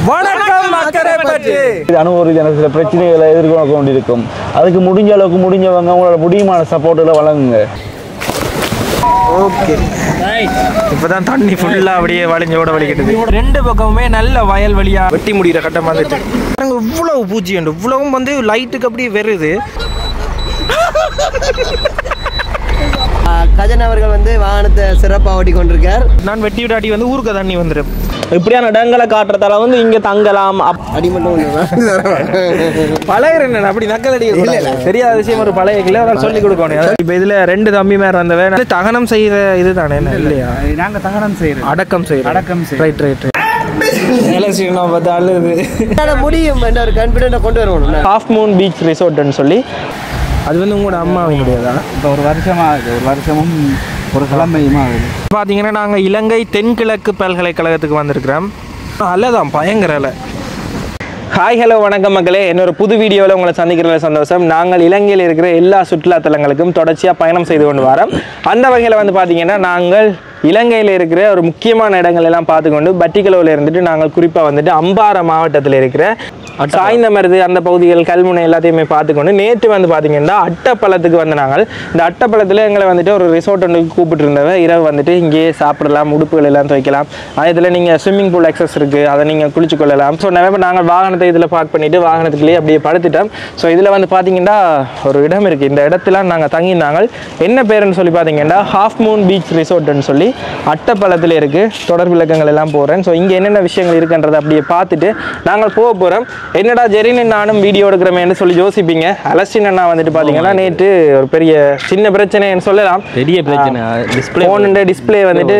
வணக்கம் மக்களே பற்றி அனுபவ ரீதியான சில பிரச்சனைகளை எதிர்கொள்ள கொண்டிருக்கும். அதுக்கு முடிஞ்ச அளவுக்கு முடிஞ்சவங்க உங்களோட முடியுமான சப்போர்ட்டுகளை வழங்குங்க. ஓகே, இப்பதான் தண்ணி ஃபுல்லா அப்படியே வளைஞ்சோட வலிக்கிட்டது. ரெண்டு பக்கமுமே நல்ல வயல் வழியா வெட்டி முடிகிற கட்டம் வந்துட்டு இவ்வளவு பூச்சி உண்டு. இவ்வளவும் வந்து லைட்டுக்கு அப்படியே வருது. கஜன் அவர்கள் வந்து வாகனத்தை சிறப்பாக ஓட்டி கொண்டிருக்கார். நான் வெட்டி விடாட்டி வந்து ஊருக்கு தண்ணி வந்துடும். இப்படியான இடங்களை காட்டுறதால வந்து இங்க தங்கலாம். அடி மட்டும் பழைய அப்படி நக்கல் அடிக்க தெரியாத விஷயம் ஒரு பழைய கிலோ சொல்லி கொடுக்கணும். இப்ப இதுல ரெண்டு தம்பி மேல வந்தவன் தகனம் செய்யற இதுதானே இல்லையா? நாங்கள் தகனம் செய்கிறோம், அடக்கம் செய்யறோம். ரைட் ரைட் முடியும் என்ற ஒரு கான்ஃபிடென்ட்டை கொண்டு வரணும். ஹாஃப் மூன் பீச் ரிசோர்ட்னு சொல்லி அது வந்து உங்களோட அம்மாவினுடையதா? இப்போ ஒரு வருஷமாகுது, ஒரு வருஷமும் ஒரு கிழமையுமா ஆகுது. பார்த்தீங்கன்னா நாங்கள் இலங்கை தென்கிழக்கு பல்கலைக்கழகத்துக்கு வந்திருக்கிறோம். அல்லதான் பயங்கர அலை. ஹாய் ஹலோ வணக்கம் மக்களே, என்னோட புது வீடியோவில் உங்களை சந்திக்கிறதுல சந்தோஷம். நாங்கள் இலங்கையில் இருக்கிற எல்லா சுற்றுலாத்தலங்களுக்கும் தொடர்ச்சியாக பயணம் செய்து கொண்டு வரோம். அந்த வகையில் வந்து பார்த்தீங்கன்னா நாங்கள் இலங்கையில் இருக்கிற ஒரு முக்கியமான இடங்கள் எல்லாம் பார்த்துக்கொண்டு பட்டிக்கலோவில் இருந்துட்டு நாங்கள் குறிப்பாக வந்துட்டு அம்பாறை மாவட்டத்தில் இருக்கிற சாய்ந்தமருது அந்த பகுதிகள் கல்முனை எல்லாத்தையுமே பார்த்துக்கொண்டு நேற்று வந்து பார்த்தீங்கன்னா அட்டப்பழத்துக்கு வந்து நாங்கள் இந்த அட்டப்பழத்தில் எங்களை வந்துட்டு ஒரு ரிசோர்ட் ஒன்று கூப்பிட்டு இருந்தவ. இரவு வந்துட்டு இங்கேயே சாப்பிடலாம், உடுப்புகள் எல்லாம் துவைக்கலாம். இதில் நீங்கள் ஸ்விம்மிங் பூல் அக்சஸ் இருக்குது, அதை நீங்கள் குளிச்சு கொள்ளலாம். ஸோ நிறைய நாங்கள் வாகனத்தை இதில் பார்க் பண்ணிவிட்டு வாகனத்துக்குள்ளேயே அப்படியே படுத்துட்டோம். ஸோ இதில் வந்து பார்த்தீங்கன்னா ஒரு இடம் இருக்குது. இந்த இடத்துல நாங்கள் தங்கினாங்க. என்ன பேருன்னு சொல்லி பார்த்தீங்கன்னா ஹாஃப் மூன் பீச் ரிசோர்ட்னு சொல்லி அட்டப்பழத்தில் இருக்குது. தொடர் விளக்கங்கள் எல்லாம் போகிறேன். ஸோ இங்கே என்னென்ன விஷயங்கள் இருக்குன்றதை அப்படியே பார்த்துட்டு நாங்கள் போக போகிறோம். என்னடா ஜெரின் நானும் வீடியோ எடுக்கிறோமேன்னு சொல்லி யோசிப்பீங்க. அலஸ்டின் அண்ணா வந்துட்டு பார்த்தீங்கன்னா நேற்று ஒரு பெரிய சின்ன பிரச்சனைன்னு சொல்லலாம். பெரிய பிரச்சனை, ஃபோனுடைய டிஸ்பிளே வந்துட்டு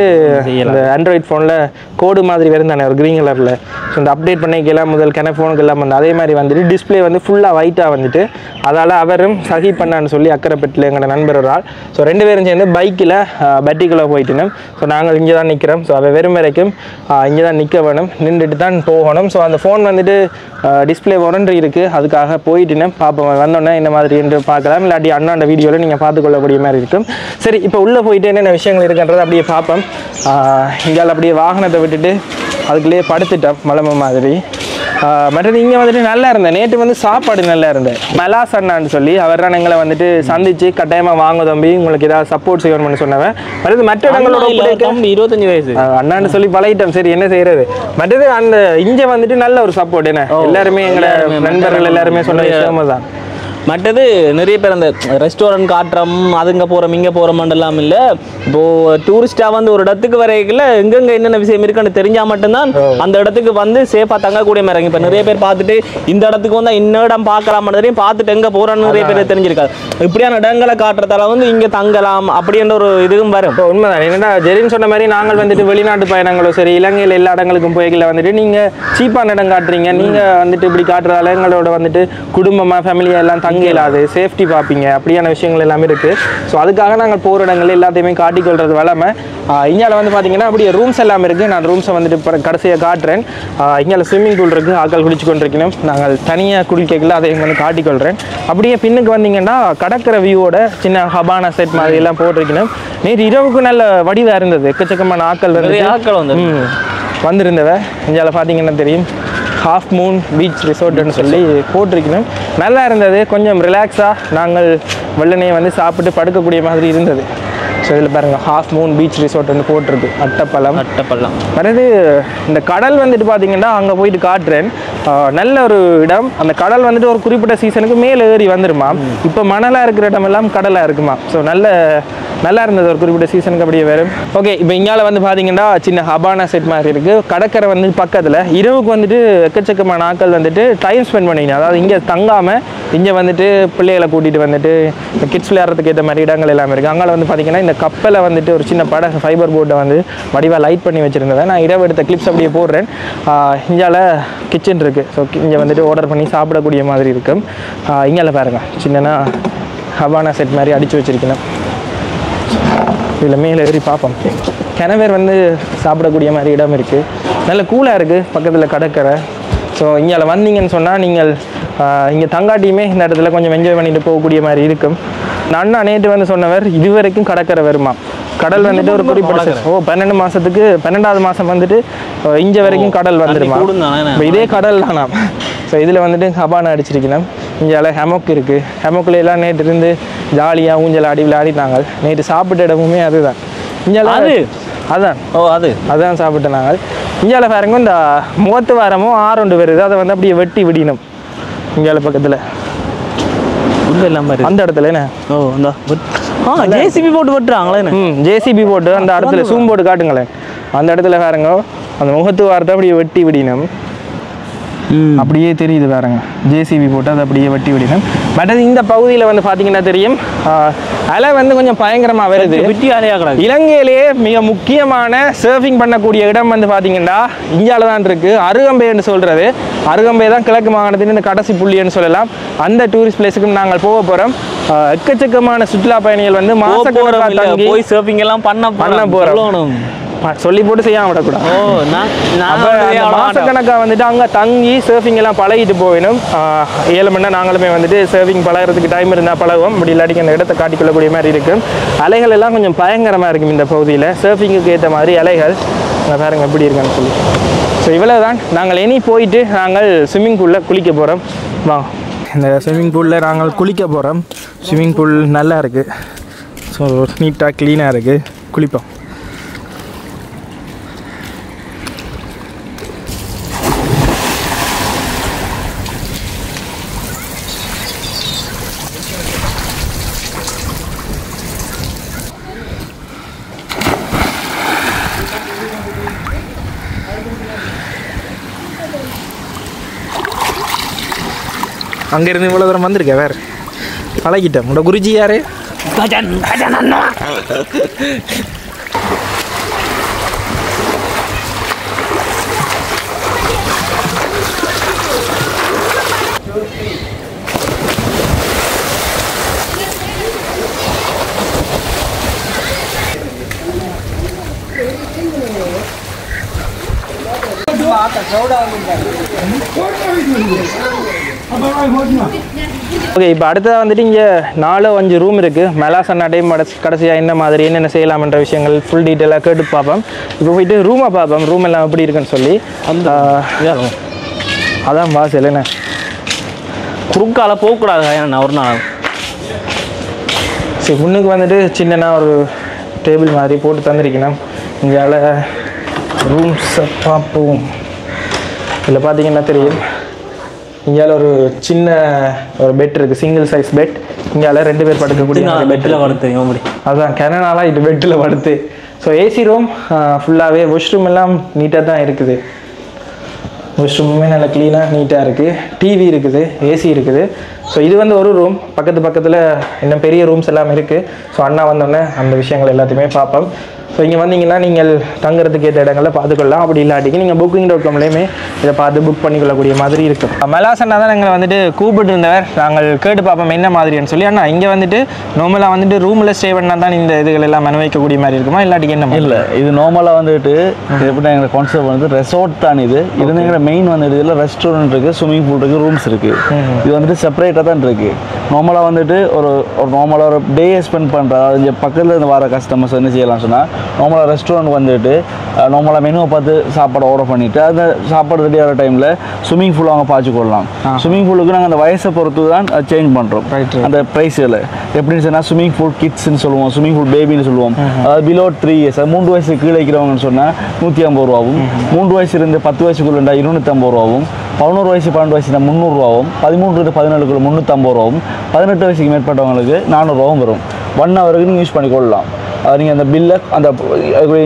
இந்த ஆண்ட்ராய்ட் ஃபோனில் கோடு மாதிரி வருந்தானே ஒரு க்ரீன் கலரில். ஸோ இந்த அப்டேட் பண்ணிக்கலாம் முதல் கன ஃபோனுக்கு எல்லாம் வந்து அதே மாதிரி வந்துட்டு டிஸ்பிளே வந்து ஃபுல்லாக ஒயிட்டாக வந்துட்டு அதால் அவரும் சகி பண்ணான்னு சொல்லி அக்கரைப்பட்டில் எங்களோட நண்பர் ஒரு ஆள். ஸோ ரெண்டு பேரும் சேர்ந்து பைக்கில் பட்டிக்குள்ளே போயிட்டுனோம். ஸோ நாங்கள் இங்கே தான் நிற்கிறோம். ஸோ அவள் வெறும் வரைக்கும் இங்கே தான் நிற்க வேணும், நின்றுட்டு தான் போகணும். ஸோ அந்த ஃபோன் வந்துட்டு டிஸ்பிளே வாரண்டி இருக்குது, அதுக்காக போயிட்டுனேன். பார்ப்போம் வந்தோடனே இந்த மாதிரி என்று பார்க்கலாம். இல்லாட்டி அண்ணாண்ட வீடியோவில் நீங்கள் பார்த்துக்கொள்ளக்கூடிய மாதிரி இருக்கும். சரி, இப்போ உள்ளே போயிட்டு என்னென்ன விஷயங்கள் இருக்குன்றதை அப்படியே பார்ப்போம். இங்கே அப்படியே வாகனத்தை விட்டுட்டு அதுக்குள்ளேயே படுத்துட்டோம் மலம மாதிரி. மற்றது இங்கே வந்துட்டு நல்லா இருந்தேன். நேற்று வந்து சாப்பாடு நல்லா இருந்தேன். மெலாஸ் அண்ணான்னு சொல்லி அவர் தான் எங்களை வந்துட்டு சந்திச்சு கட்டாயமாக வாங்க தம்பி உங்களுக்கு ஏதாவது சப்போர்ட் செய்யணும்னு சொன்னவன். மற்றது மற்ற இடங்களோட 25 வயசு அண்ணான்னு சொல்லி பழகிட்டோம். சரி என்ன செய்யறது. மற்றது அந்த இங்கே வந்துட்டு நல்ல ஒரு சப்போர்ட். என்ன எல்லாருமே எங்களை நண்பர்கள் எல்லாருமே சொன்ன விஷயமா தான். மற்றது நிறைய பேர் அந்த ரெஸ்டாரண்ட் காட்டுறோம், அதுங்க போகிறோம் இங்கே போகிறோம்லாம் இல்லை. இப்போது டூரிஸ்டாக வந்து ஒரு இடத்துக்கு வரைக்குள்ள எங்கெங்கே என்னென்ன விஷயம் இருக்குன்னு தெரிஞ்சால் மட்டும்தான் அந்த இடத்துக்கு வந்து சேஃபாக தங்கக்கூடிய மாதிரி. இப்போ நிறைய பேர் பார்த்துட்டு இந்த இடத்துக்கு வந்தால் இன்னும் இடம் பார்க்கலாமன்றதையும் பார்த்துட்டு எங்கே போகிறோன்னு நிறைய பேர் தெரிஞ்சிருக்காது. இப்படியான இடங்களை காட்டுறதால வந்து இங்கே தங்கலாம் அப்படின்ற ஒரு இதுவும் வரும். இப்போ உண்மைதான். என்னடா ஜெரின் சொன்ன மாதிரி நாங்கள் வந்துட்டு வெளிநாட்டு பயணங்களோ சரி இலங்கையில் எல்லா இடங்களுக்கும் போய்கல வந்துட்டு நீங்கள் சீப்பான இடம் காட்டுறீங்க. நீங்கள் வந்துட்டு இப்படி காட்டுறதால எங்களோட வந்துட்டு குடும்பமாக ஃபேமிலியாக எல்லாம் தங்க இல்லாது சேஃப்டி பார்ப்பீங்க, அப்படியான விஷயங்கள் எல்லாமே இருக்குது. ஸோ அதுக்காக நாங்கள் போகிற இடங்கள் எல்லாத்தையுமே காட்டிக்கொள்றது வளமை. இந்தியாவில் வந்து பார்த்தீங்கன்னா அப்படியே ரூம்ஸ் எல்லாமே இருக்குது. நான் ரூம்ஸை வந்துட்டு கடைசியாக காட்டுறேன். இங்கே ஸ்விம்மிங் பூல் இருக்குது, ஆக்கள் குளிச்சு கொண்டிருக்கணும். நாங்கள் தனியாக குளிக்கல அதை வந்து காட்டிக்கொள்கிறேன். அப்படியே பின்னுக்கு வந்தீங்கன்னா கடற்கரை வியூவோட சின்ன ஹபானா செட் மாதிரி எல்லாம் போட்டிருக்கணும். நேற்று இரவுக்கு நல்ல வடிவாக இருந்தது. எக்கச்சக்கமான ஆக்கள் வந்திருந்தவ. இந்தியாவில் பார்த்தீங்கன்னா தெரியும் ஹாஃப் மூன் பீச் ரிசோர்ட்னு சொல்லி போட்டிருக்கணும். நல்லா இருந்தது. கொஞ்சம் ரிலாக்ஸாக நாங்கள் வெள்ளனையை வந்து சாப்பிட்டு படுக்கக்கூடிய மாதிரி இருந்தது. ஸோ இதில் பாருங்கள் ஹாஃப் மூன் பீச் ரிசோர்ட்னு போட்டிருக்கு. அட்டப்பள்ளம் வருது. இந்த கடல் வந்துட்டு பார்த்தீங்கன்னா அங்கே போயிட்டு காட்டுறேன். நல்ல ஒரு இடம். அந்த கடல் வந்துட்டு ஒரு குறிப்பிட்ட சீசனுக்கு மேலே ஏறி வந்துருமா. இப்போ மணலாக இருக்கிற இடமெல்லாம் கடலாக இருக்குமா. ஸோ நல்லா இருந்தது ஒரு குறிப்பிட்ட சீசனுக்கு அப்படியே வரும். ஓகே, இப்போ இங்கால வந்து பார்த்தீங்கன்னா சின்ன ஹபானா செட் மாதிரி இருக்குது. கடற்கரை வந்து பக்கத்தில். இரவுக்கு வந்துட்டு எக்கச்சக்கமான நாட்கள் வந்துட்டு டைம் ஸ்பெண்ட் பண்ணிங்க. அதாவது இங்கே தங்காமல் இங்கே வந்துட்டு பிள்ளைகளை கூட்டிகிட்டு வந்துட்டு கிட்ஸ் விளையாடுறதுக்கு ஏற்ற மாதிரி இடங்கள் எல்லாமே இருக்குது. அங்கே வந்து பார்த்தீங்கன்னா இந்த கப்பலை வந்துட்டு ஒரு சின்ன படகு ஃபைபர் போட்டை வந்து வடிவாக லைட் பண்ணி வச்சுருந்தேன். நான் இரவு எடுத்த கிளிப்ஸ் அப்படியே போடுறேன். இந்தியாவில் கிச்சன் இருக்குது. ஸோ இங்கே வந்துட்டு ஆர்டர் பண்ணி சாப்பிடக்கூடிய மாதிரி இருக்கும். இங்கே பாருங்கள் சின்னனா ஹபானா செட் மாதிரி அடித்து வச்சுருக்கணும். இதில் மேலே ஏறி பார்ப்போம். கிணவேர் வந்து சாப்பிடக்கூடிய மாதிரி இடம் இருக்குது. நல்ல கூலாக இருக்குது, பக்கத்தில் கடற்கரை. ஸோ இங்கே வந்தீங்கன்னு சொன்னால் நீங்கள் இங்கே தங்காட்டியுமே இந்த இடத்துல கொஞ்சம் என்ஜாய் பண்ணிட்டு போகக்கூடிய மாதிரி இருக்கும். அண்ணா நேற்று வந்து சொன்னவர் இதுவரைக்கும் கடற்கரை வருமா. கடல் வந்துட்டு ஒரு குறிப்பிட்ட 12 மாதத்துக்கு 12வது மாதம் வந்துட்டு இஞ்ச வரைக்கும் கடல் வந்துடுமா. இப்போ இதே கடல் தானா. ஸோ இதில் வந்துட்டு ஹபானா அடிச்சிருக்கணும். இங்கே ஹெமோக் இருக்குது. ஹெமோக்கில் எல்லாம் நேற்று இருந்து ஜாலியாக ஊஞ்சல் ஆடி விளையாடினாங்க. நேற்று சாப்பிட்ட இடமுமே அதுதான். இங்கே அதான் சாப்பிட்டேன் நாங்கள். இந்தியாவில் பாருங்க இந்த முகத்து வாரமும் 6 வருது. அதை வந்து அப்படியே வெட்டி விடணும். இந்தியாவில் பக்கத்தில் அந்த இடத்துல என்ன ஜேசிபி போட்டு வெட்டுறாங்களே. ஜேசிபி போட்டு அந்த இடத்துல சூம் போட்டு காட்டுங்களேன். அந்த இடத்துல பாருங்க அந்த முகத்து வாரத்தை அப்படியே வெட்டி விடணும். அப்படியே தெரியுது பாருங்க. ஜேசிபி போட்டு அதை அப்படியே வெட்டி விடணும். பட் அது இந்த பகுதியில் வந்து பார்த்தீங்கன்னா தெரியும் அலை வந்து கொஞ்சம் பயங்கரமாக வருது. இலங்கையிலேயே மிக முக்கியமான சர்ஃபிங் பண்ணக்கூடிய இடம் வந்து பார்த்தீங்கன்னா இந்தியாவில் தான் இருக்குது. அருகம்பைன்னு சொல்கிறது. அருகம்பை தான் கிழக்கு மாகாணத்தின் இந்த கடைசி புள்ளின்னு சொல்லலாம். அந்த டூரிஸ்ட் பிளேஸுக்கும் நாங்கள் போக போகிறோம். எக்கச்சக்கமான சுற்றுலா பயணிகள் வந்து மாசக்கணக்காக தங்கி போய் சர்ஃபிங் எல்லாம் பண்ண போகிறோம். சொல்லி போட்டு செய்யாம விடக்கூடாது. மாசக்கணக்காக வந்துட்டு அங்கே தங்கி சர்ஃபிங் எல்லாம் பழகிட்டு போயிடும். 7 மணி நேரம் நாங்களுமே வந்துட்டு சர்ஃபிங் பழகிறதுக்கு டைம் இருந்தால் பழகும். அப்படி இல்லாட்டிக்கு அந்த இடத்தை காட்டிக்கொள்ளக்கூடிய மாதிரி இருக்கும். அலைகள் எல்லாம் கொஞ்சம் பயங்கரமாக இருக்கும் இந்த பகுதியில். சர்ஃபிங்குக்கு ஏற்ற மாதிரி அலைகள் பாருங்க எப்படி இருக்குன்னு சொல்லி. ஸோ இவ்வளோ தான். நாங்கள் இனி போயிட்டு நாங்கள் ஸ்விம்மிங் பூலில் குளிக்க போகிறோம். வாங்க. இந்த ஸ்விம்மிங் பூலில் நாங்கள் குளிக்க போகிறோம். ஸ்விம்மிங் பூல் நல்லா இருக்குது. ஸோ நீட்டாக க்ளீனாக இருக்குது. குளிப்போம். அங்கேருந்து இவ்வளோ தூரம் வந்திருக்கேன். வேறு பழகிட்டேன். உங்களோட குருஜி யாரு? ஓகே, இப்போ அடுத்ததாக வந்துட்டு இங்கே 4-5 ரூம் இருக்குது. மெலாசன்னா டைம் கடைசியாக என்ன மாதிரி என்னென்ன செய்யலாம்ன்ற விஷயங்கள் ஃபுல் டீட்டெயிலாக கேட்டு பார்ப்போம். இப்போ போயிட்டு ரூமை பார்ப்போம். ரூம் எல்லாம் எப்படி இருக்குன்னு சொல்லி. அந்த அதான் வாசல் என்ன குறுக்கால போகக்கூடாது. ஏன்னா ஒரு நாள் சரி பொண்ணுக்கு வந்துட்டு சின்னனா ஒரு டேபிள் மாதிரி போட்டு தந்திருக்கணும். இங்கால ரூம்ஸை பார்ப்போம். இதில் பார்த்தீங்கன்னா தெரியும் இங்கால ஒரு சின்ன ஒரு பெட் இருக்குது. Single size bed. இங்கால 2 பேர் படுக்கக்கூடிய பெட்டில் படுத்து அதுதான் கனனாலாம் இது பெட்டில் படுத்து. ஸோ ஏசி ரூம் ஃபுல்லாகவே. வாஷ்ரூம் எல்லாம் நீட்டாக தான் இருக்குது. வாஷ்ரூமுமே நல்லா க்ளீனாக நீட்டாக இருக்குது. டிவி இருக்குது, ஏசி இருக்குது. ஸோ இது வந்து ஒரு ரூம். பக்கத்தில் இன்னும் பெரிய ரூம்ஸ் எல்லாம் இருக்குது. ஸோ அண்ணா வந்தோடனே அந்த விஷயங்கள் எல்லாத்தையுமே பார்ப்போம். ஸோ இங்கே வந்தீங்கன்னா நீங்கள் தங்குறதுக்கு ஏற்ற இடங்களில் பார்த்துக்கொள்ளலாம். அப்படி இல்லாட்டிக்கு நீங்கள் booking.comலேயுமே இதை பார்த்து புக் பண்ணிக்கொள்ளக்கூடிய மாதிரி இருக்கும். மெலாசன்னா தான் எங்களை வந்துட்டு கூப்பிட்டு இருந்தவர். நாங்கள் கேட்டு பார்ப்போம் என்ன மாதிரின்னு சொல்லி. ஆனால் இங்கே வந்துட்டு நார்மலாக வந்துட்டு ரூமில் ஸ்டே பண்ணால் தான் இந்த இதுகள் எல்லாம் அனுபவிக்கக்கூடிய மாதிரி இருக்குமா இல்லாட்டிக்கு என்ன? இல்லை, இது நார்மலாக வந்துட்டு எப்படி எங்கள் கான்செப்ட் வந்து ரெசார்ட் தான். இது எங்கள் மெயின் வந்து இதில் ரெஸ்டாரண்ட் இருக்குது, ஸ்விம்மிங் பூல் இருக்குது, ரூம்ஸ் இருக்குது. இது வந்துட்டு செப்பரேட்டாக தான் இருக்குது. நார்மலாக வந்துட்டு ஒரு நார்மலாக ஒரு டே ஸ்பெண்ட் பண்ணுற இங்கே பக்கத்தில் இருந்து வர கஸ்டமர்ஸ் என்ன செய்யலாம் சொன்னால் நார்மலாக ரெஸ்டாரண்ட் வந்துட்டு நார்மலாக மெனுவை பார்த்து சாப்பாடு ஆர்டர் பண்ணிவிட்டு அந்த சாப்பாடு ரெடி ஆகிற டைமில் ஸ்விம்மிங் பூல் அவங்க பார்த்து கொள்ளலாம். ஸ்விம்மிங் பூலுக்கு நாங்கள் அந்த வயசை பொறுத்து தான் சேஞ்ச் பண்ணுறோம் அந்த ப்ரைஸில். எப்படின்னு சொன்னால் ஸ்விம்மிங் பூல் கிட்ஸ்ன்னு சொல்லுவோம், ஸ்விம்மிங் பூல் பேபின்னு சொல்லுவோம். அதாவது பிலோ 3 இயர்ஸ் 3 வயசு கீழே இருக்கிறவங்கன்னு சொன்னால் 150 ரூபாவும், 3 வயசு இருந்து 10 வயசுக்குள்ளே 250 ரூபாவும், 11 வயசு 12 வயசு 300 ரூபாவும், 13 17 350 ரூபாவும், 18 வயசுக்கு மேற்பட்டவங்களுக்கு 400 ரூபாவும் வரும். 1 ஹவருக்கு நீங்கள் யூஸ் பண்ணிக்கொள்ளலாம். நீங்கள் அந்த பில்லை அந்த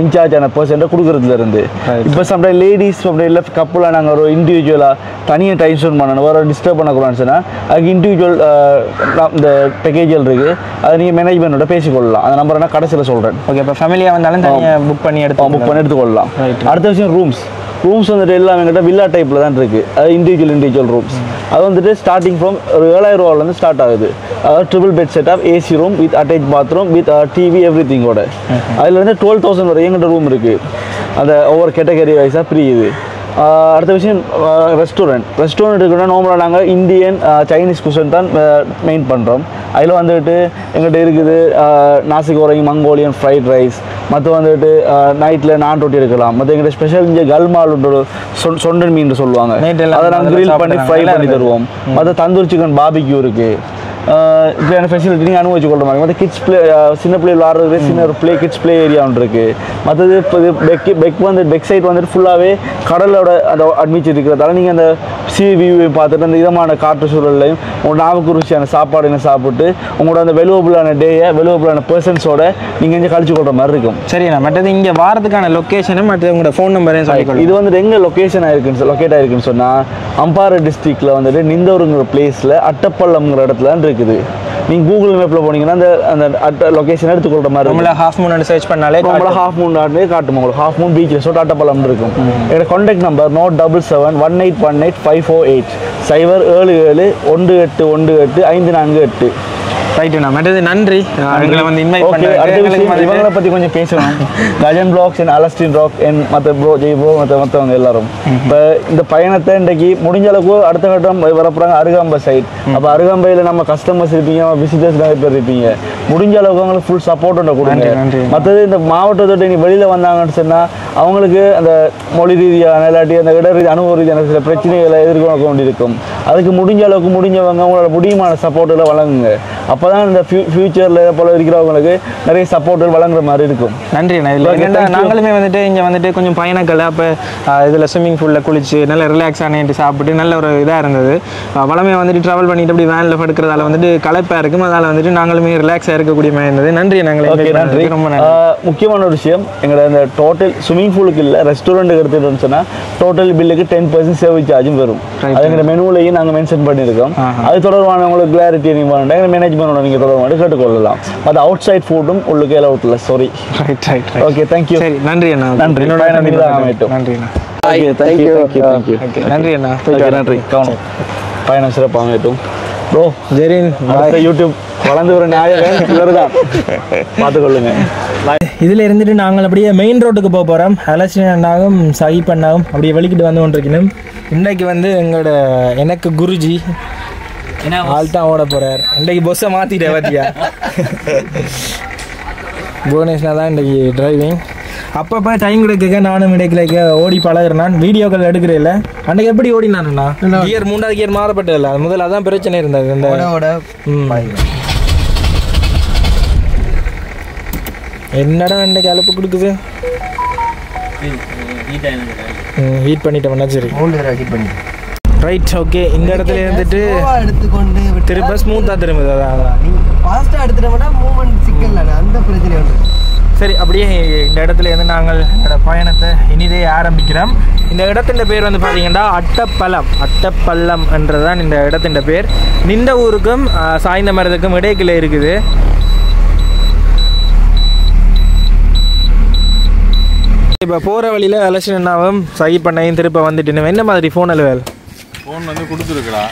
இன்சார்ஜான பர்சன்ட்டை கொடுக்குறதுலேருந்து. இப்போ சம்டைம் லேடிஸ் அப்படி இல்லை கப்பலாக நாங்கள் ஒரு இண்டிவிஜுவலாக தனியாக டைம் ஸ்பெண்ட் பண்ணணும், வேறு டிஸ்டர்ப் பண்ணக்கூடாதுன்னு சொன்னால் அதுக்கு இண்டிவிஜுவல் இந்த பேக்கேஜில் இருக்குது. அதை நீங்கள் மேனேஜ்மெண்ட்டோட பேசிக்கொள்ளலாம். அந்த நம்பரை நான் கடைசியில் சொல்கிறேன். ஓகே, இப்போ ஃபேமிலியாக வந்தாலும் தனியாக புக் பண்ணி எடுத்துக்கொள்ளலாம். அடுத்த விஷயம் ரூம்ஸ் வந்துட்டு எல்லாம் எங்கிட்ட வில்லா டைப்பில் தான் இருக்குது. அது இண்டிவிஜுவல் ரூம்ஸ். அது வந்துட்டு ஸ்டார்டிங் ஃப்ரம் ஒரு 7000 ரூபாலேருந்து ஸ்டார்ட் ஆகுது. அதாவது triple bed setup, AC room with attach bathroom with TV every திங்கோட. அதில் வந்து 12,000 வரை எங்கிட்ட ரூம் இருக்குது. அந்த ஒவ்வொரு கேட்டகரி வைஸாக ஃப்ரீ. இது அடுத்த விஷயம் ரெஸ்டாரண்ட் இருக்குன்னா நார்மலாக நாங்கள் இந்தியன் சைனீஸ் குஷன் தான் மெயின் பண்ணுறோம். அதில் வந்துட்டு எங்கிட்ட இருக்குது நாசி கோரிங் மங்கோலியன் ஃப்ரைட் ரைஸ், மற்ற வந்துட்டு நைட்டில் நான் ரொட்டி இருக்கலாம். மற்ற எங்கிட்ட ஸ்பெஷல் இங்கே கல்மால் சொண்டன் மீன் சொல்லுவாங்க, அதை நாங்கள் கிரில் பண்ணி ஃப்ரை பண்ணி தருவோம். மற்ற தந்தூரி சிக்கன் பாபிக்யூ இருக்குது. இப்படியான ஃபெசிலிட்டி நீங்கள் அனுபவிச்சு கொள்ள மாதிரி. மற்ற கிட்ஸ் பிளே சின்ன பிள்ளை விளாடுறது சின்ன ஒரு கிட்ஸ் பிளே ஏரியா ஒன்று இருக்குது. மற்றது இப்போ பெக் சைட் வந்துட்டு ஃபுல்லாகவே கடலோட அந்த அட்மிச்சு இருக்கிறதால நீங்கள் அந்த சி வியூவை பார்த்துட்டு அந்த இதமான காற்று சூழல்லையும் உங்களோட நாவுக்கு ருசியான சாப்பாடு சாப்பிட்டு உங்களோட அந்த வெலுவபுளான டேயை வெலுவபுளான பர்சன்ஸோட நீங்கள் இங்கே கழிச்சு கொள்கிற மாதிரி இருக்கும். சரிண்ணா. மற்றது இங்கே வாரத்துக்கான லொக்கேஷனும் மற்றது உங்களோட ஃபோன் நம்பரையும் சொல்லிக்கொள்ளும். இது வந்துட்டு எங்கே லொக்கேட் ஆகிருக்குன்னு சொன்னால் அம்பாறை டிஸ்ட்ரிக்டில் வந்துட்டு நிந்தூருங்கிற பிளேஸில் அட்டப்பள்ளம்ங்கிற இடத்துல இருக்குது. நீங்கள் கூகுள் மேப்பில் போனீங்கன்னா அந்த லொக்கேஷன் எடுத்துக்கொள்கிற மாதிரி நம்மள ஹாஃப் மூன் சர்ச் பண்ணாலே ஹாஃப் மூன் காட்டும். உங்களுக்கு half Moon beach resort Attappallam இருக்கும். என்னோட கான்டாக்ட் நம்பர் 9771818548 07718185448. ரைட்டுண்ணா. மற்றது நன்றி எங்களை வந்து இன்வைட் பண்ணி இவங்களை பற்றி கொஞ்சம் பேசணும். கஜன் ப்ளாக்ஸ் அண்ட் அலஸ்டின் ராக் அண்ட் மற்ற ஜெய் ப்ரோ மற்றவங்க எல்லாரும் இப்போ இந்த பயணத்தை இன்றைக்கு முடிஞ்ச அளவுக்கு அடுத்த கட்டம் வரப்போகிறாங்க அருகாம்பை சைட். அப்போ அருகாம்பையில் நம்ம கஸ்டமர்ஸ் இருப்பீங்க, விசிட்டர்ஸ் நிறைய பேர் இருப்பீங்க. முடிஞ்ச அளவுக்கு அவங்களுக்கு ஃபுல் சப்போர்ட்டை கொடுங்க. மற்றது இந்த மாவட்டத்தோட நீ வெளியில் வந்தாங்கன்னு சொன்னால் அவங்களுக்கு அந்த மொழி ரீதியான இல்லாட்டி அந்த இட ரீதி அனுபவ ரீதியான சில பிரச்சனைகளை எதிர்கொள்ள வேண்டியிருக்கும். அதுக்கு முடிஞ்சவங்க அவங்களோட முடியுமான சப்போர்ட்டில் வழங்குங்க. அப்போ தான் இந்த ஃபியூச்சரில் போல இருக்கிறவங்களுக்கு நிறைய சப்போர்ட்டுகள் வழங்குற மாதிரி இருக்கும். நன்றி. நாங்களுமே வந்துட்டு இங்கே வந்துட்டு கொஞ்சம் பயணக்களை அப்போ இதில் ஸ்விம்மிங் பூலில் குளிச்சு நல்ல ரிலாக்ஸ் ஆனிட்டு சாப்பிட்டு நல்ல ஒரு இதாக இருந்தது. வளமையாக வந்துட்டு ட்ராவல் பண்ணிட்டு அப்படி வேனில் படுக்கிறதால வந்துட்டு களைப்பாக இருக்கும். அதனால் வந்துட்டு நாங்களுமே ரிலாக்ஸாக இருக்கக்கூடிய மாதிரி இருந்தது. நன்றி. நன்றி. ரொம்ப நன்றி. முக்கியமான ஒரு விஷயம், எங்களோட இந்த டோட்டல் ஸ்விம்மிங் பூலுக்கு இல்லை ரெஸ்டாரண்ட்டுக்கு எடுத்துகிட்டு சொன்னால் டோட்டல் பில்லுக்கு 10% சர்வீஸ் சார்ஜும் வரும். அது எங்கள் மெனுவிலையும் நாங்கள் மென்ஷன் பண்ணியிருக்கோம். அது தொடர்பான உங்களுக்கு கிளாரிட்டி நீங்கள் பண்ண எங்கள் மேனேஜ்மெண்டோட நீங்கள் தொடர்பாக கேட்டுக்கொள்ளலாம். அது அவுட் சைட் ஃபுட்டும் உள்ளுக்கு அலவுட் இல்லை. சாரி. Okay, thank you. சரி, நன்றி அண்ணா. நன்றி. நன்றி அண்ணா. நன்றி அண்ணா. நன்றி. கவனம் பயணம் சிறப்பாக அமையட்டும். ப்ரோ ஜெரின் யூடியூப் வளர்ந்து வர நியாயம் இவர்தான் பார்த்துக்கொள்ளுங்க. இதில் இருந்துட்டு நாங்கள் அப்படியே மெயின் ரோட்டுக்கு போக போகிறோம். அலசின் அண்ணாவும் சஹிப் அண்ணாவும் அப்படியே வெளிக்கிட்டு வந்து கொண்டிருக்கணும். இன்றைக்கு வந்து எனக்கு குருஜி ஆள் தான் ஓட போகிறார். இன்றைக்கு பஸ்ஸை மாற்றிட்டேன் பார்த்தியா. புவனேஷ்னா தான் இன்றைக்கி டிரைவிங். அப்பப்போ டைம் கிடைக்க நானும் இடைக்கிலைக்க ஓடி பழகிறேன். வீடியோக்கள் எடுக்கிறேன். அன்றைக்கு எப்படி ஓடினானுண்ணா? கியர் 3வது கியர் மாறப்பட்டதில்ல. முதல்ல அதான் பிரச்சனை இருந்தது. இந்த என்னடா இன்றைக்கு அலுப்பு கொடுக்குது. ஹீட் பண்ணிட்டோம்னா சரி. ரைட். ஓகே, இந்த இடத்துல இருந்துட்டு எடுத்துக்கொண்டு திரும்ப ஸ்மூத்தாக திரும்புது. அதான் ஃபாஸ்ட்டாக எடுத்துட்டோம்னா மூவ்மெண்ட் சிக்கல் அந்த பிரச்சனை உண்டு. சரி, அப்படியே இந்த இடத்துல இருந்து நாங்கள் என்னோட பயணத்தை இனிதே ஆரம்பிக்கிறோம். இந்த இடத்தின் பேர் வந்து பார்த்தீங்கன்னா அட்டப்பள்ளம் என்றதான் இந்த இடத்தின் பேர். நின்ற ஊருக்கும் சாய்ந்த மரத்துக்கும் இடைக்கில் இருக்குது. இப்போ போகிற வழியில் அலசின் அண்ணாவும் சஹிப் அண்ணையும் திருப்ப வந்துட்டு என்ன மாதிரி ஃபோன் அலுவல் ஃபோன் வந்து கொடுத்துருக்குறா.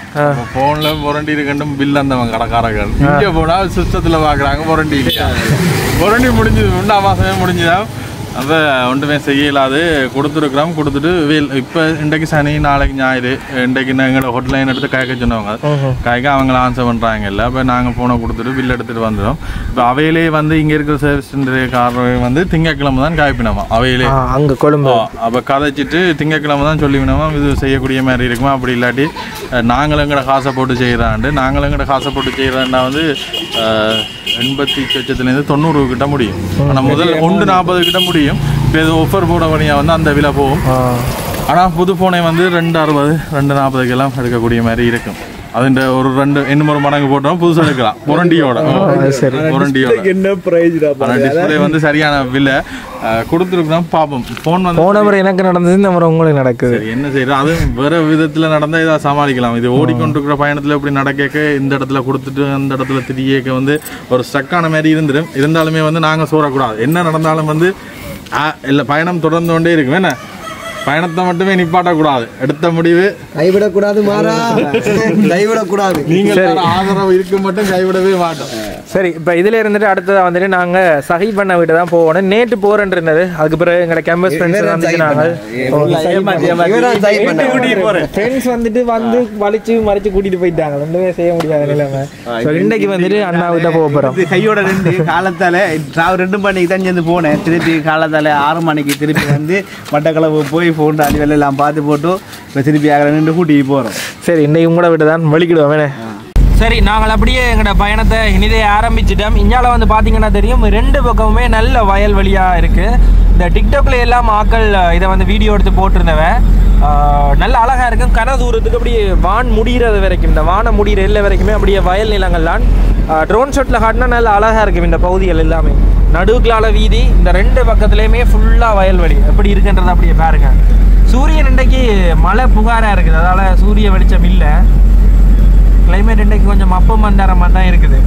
ஃபோனில் வாரண்டி இருக்கட்டும் பில் அந்த கடைக்காரர்கள் இங்கே போனால் சிஸ்டத்தில் பார்க்குறாங்க வாரண்டி இல்லையா. வாரண்டி முடிஞ்சது 1 மாதமே முடிஞ்சுதா. அதை ஒன்றுமே செய்யலாது கொடுத்துருக்குறோம். கொடுத்துட்டு இப்போ இன்றைக்கு சனி நாளைக்கு ஞாயிறு இன்றைக்கு எங்களோட ஹோட்டலைன் எடுத்து காய்க்க சொன்னவங்க காய்க்க அவங்கள ஆன்சர் பண்ணுறாங்க. இல்லை இப்போ நாங்கள் ஃபோனை கொடுத்துட்டு பில் எடுத்துகிட்டு வந்துடும். இப்போ அவையிலே வந்து இங்கே இருக்கிற சர்வீஸ் காரணம் வந்து திங்கக்கிழமை தான் காய்ப்பினோமா அவையிலே அங்கே கொழும்பு. அப்போ கதைச்சிட்டு திங்கக்கிழமை தான் சொல்லிவினோமா இது செய்யக்கூடிய மாதிரி இருக்குமா. அப்படி இல்லாட்டி நாங்களும் எங்கட காசை போட்டு செய்கிறாண்டு நாங்களும் எங்கட காசை போட்டு செய்கிறாண்டா வந்து 80,00,000 90 கிட்ட முடியும். ஆனால் முதல் 140 கிட்ட முடியும். இப்போ இது ஆஃபர் போட வழியாக வந்து அந்த விலை போகும். ஆனால் புது ஃபோனை வந்து 260 240 எடுக்கக்கூடிய மாதிரி இருக்கும். அதுன்ற ஒரு 2 இன்னும் ஒரு மடங்கு போட்டோம் புதுசாக எடுக்கலாம். வாரண்டியோட என்ன ப்ரைஸ் டிஸ்பிளே வந்து சரியான விலை கொடுத்துருக்குறோம். பார்ப்போம். ஃபோன் வந்து போன முறை எனக்கு நடந்தது, இந்த முறை உங்களுக்கு நடக்குது. என்ன செய்யறோம் அது வேறு விதத்தில் நடந்தால் இதாக சமாளிக்கலாம். இது ஓடிக்கொண்டிருக்கிற பயணத்தில் இப்படி நடக்க இந்த இடத்துல கொடுத்துட்டு அந்த இடத்துல திடீக்க வந்து ஒரு ஸ்டக்கான மாதிரி இருந்தாலுமே வந்து நாங்கள் சோறக்கூடாது. என்ன நடந்தாலும் வந்து இல்லை பயணம் தொடர்ந்து கொண்டே இருக்கும். என்ன பயணத்தை மட்டுமே நிப்பாட்டக்கூடாது. எடுத்த முடிவு கைவிடக்கூடாது மாறா, கைவிடக்கூடாது. நீங்கள் ஆதரவு இருக்க மட்டும் கைவிடவே மாட்டோம். சரி, இப்போ இதில் இருந்துட்டு அடுத்ததாக வந்துட்டு நாங்கள் சஹி பண்ண வீட்டு தான் போகணும். நேற்று போகிறேன் இருந்தது. அதுக்கு பிறகு எங்களை கேம்பஸ் ஃப்ரெண்ட்ஸ் வந்துட்டு நாங்கள் ஃப்ரெண்ட்ஸ் வந்துட்டு வந்து வலிச்சு மறைச்சு கூட்டிகிட்டு போயிட்டாங்க. ஒன்றுமே செய்ய முடியாத நிலைமை. ஸோ இன்றைக்கு வந்துட்டு அண்ணா வீட்டை போக போகிறோம். கையோட ரெண்டு காலத்தால் நான் 2 மணிக்கு தான் சேர்ந்து போனேன். திருப்பி காலத்தால் 6 மணிக்கு திருப்பி வந்து மட்டக்களப்பு போய் ஃபோன் அடி வெள்ளெல்லாம் பார்த்து போட்டு இப்போ திருப்பி நின்று கூட்டிகிட்டு போகிறோம். சரி, இன்றைக்கு கூட விட்டு தான் வலிக்கிடுவோம் வேணே. சரி, நாங்கள் அப்படியே எங்களோட பயணத்தை இனிதே ஆரம்பிச்சிட்டோம். இந்தியாவில் வந்து பார்த்தீங்கன்னா தெரியும், 2 பக்கமுமே நல்ல வயல்வெளியாக இருக்குது. இந்த டிக்டாக்ல எல்லாம் ஆக்கள் இதை வந்து வீடியோ எடுத்து போட்டிருந்தவன். நல்ல அழகாக இருக்கும். கன தூரத்துக்கு அப்படியே வான் முடிகிறது வரைக்கும், இந்த வானம் முடிகிற எல்லை வரைக்குமே அப்படியே வயல் நிலங்கள்லாம் ட்ரோன் ஷாட்டில் காட்டினா நல்ல அழகாக இருக்கும். இந்த பகுதிகள் எல்லாமே நடுவுக்களால வீதி, இந்த 2 பக்கத்துலேயுமே ஃபுல்லாக வயல்வெளி எப்படி இருக்குன்றது அப்படியே பாருங்க. சூரியன் இன்றைக்கு மழை புகாராக இருக்குது, அதால் சூரிய வெளிச்சம் இல்லை. கிளைமேட் இன்றைக்கு கொஞ்சம் மப்ப மந்தாரமாக தான் இருக்குது.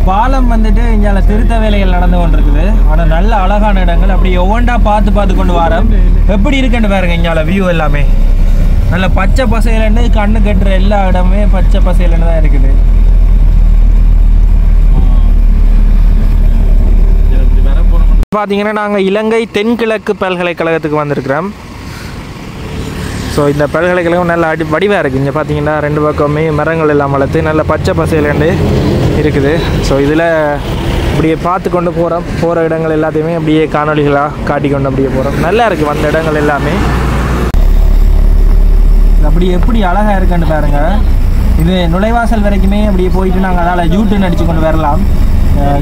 பாலம் வந்துட்டு இங்கே திருத்த வேலைகள் நடந்து கொண்டிருக்குது. ஆனால் நல்ல அழகான இடங்கள் அப்படி ஒவ்வொன்றா பார்த்து கொண்டு வரோம். எப்படி இருக்குன்னு பாருங்க. இங்கே வியூ எல்லாமே நல்ல பச்சை பசையிலன்னு கண்ணு கட்டுற எல்லா இடமே பச்சை பசையிலன்னு தான் இருக்குது. பார்த்தீங்கன்னா நாங்கள் இலங்கை தென்கிழக்கு பல்கலைக்கழகத்துக்கு வந்திருக்கிறோம். ஸோ இந்த பல்கலைக்கழகம் நல்ல வடிவாக இருக்குது. இங்கே பார்த்தீங்கன்னா 2 பக்கமே மரங்கள் எல்லாம் வளர்த்து நல்ல பச்சை பசையிலண்டு இருக்குது. ஸோ இதில் அப்படியே பார்த்து கொண்டு போகிற இடங்கள் எல்லாத்தையுமே அப்படியே காணொலிகளாக காட்டிக்கொண்டு அப்படியே போகிறோம். நல்லா இருக்குது வந்த இடங்கள் எல்லாமே. அப்படி எப்படி அழகாக இருக்குன்னு பாருங்கள். இது நுழைவாசல் வரைக்குமே அப்படியே போயிட்டு நாங்கள் அதால் யூட்டன் அடித்து கொண்டு வரலாம்.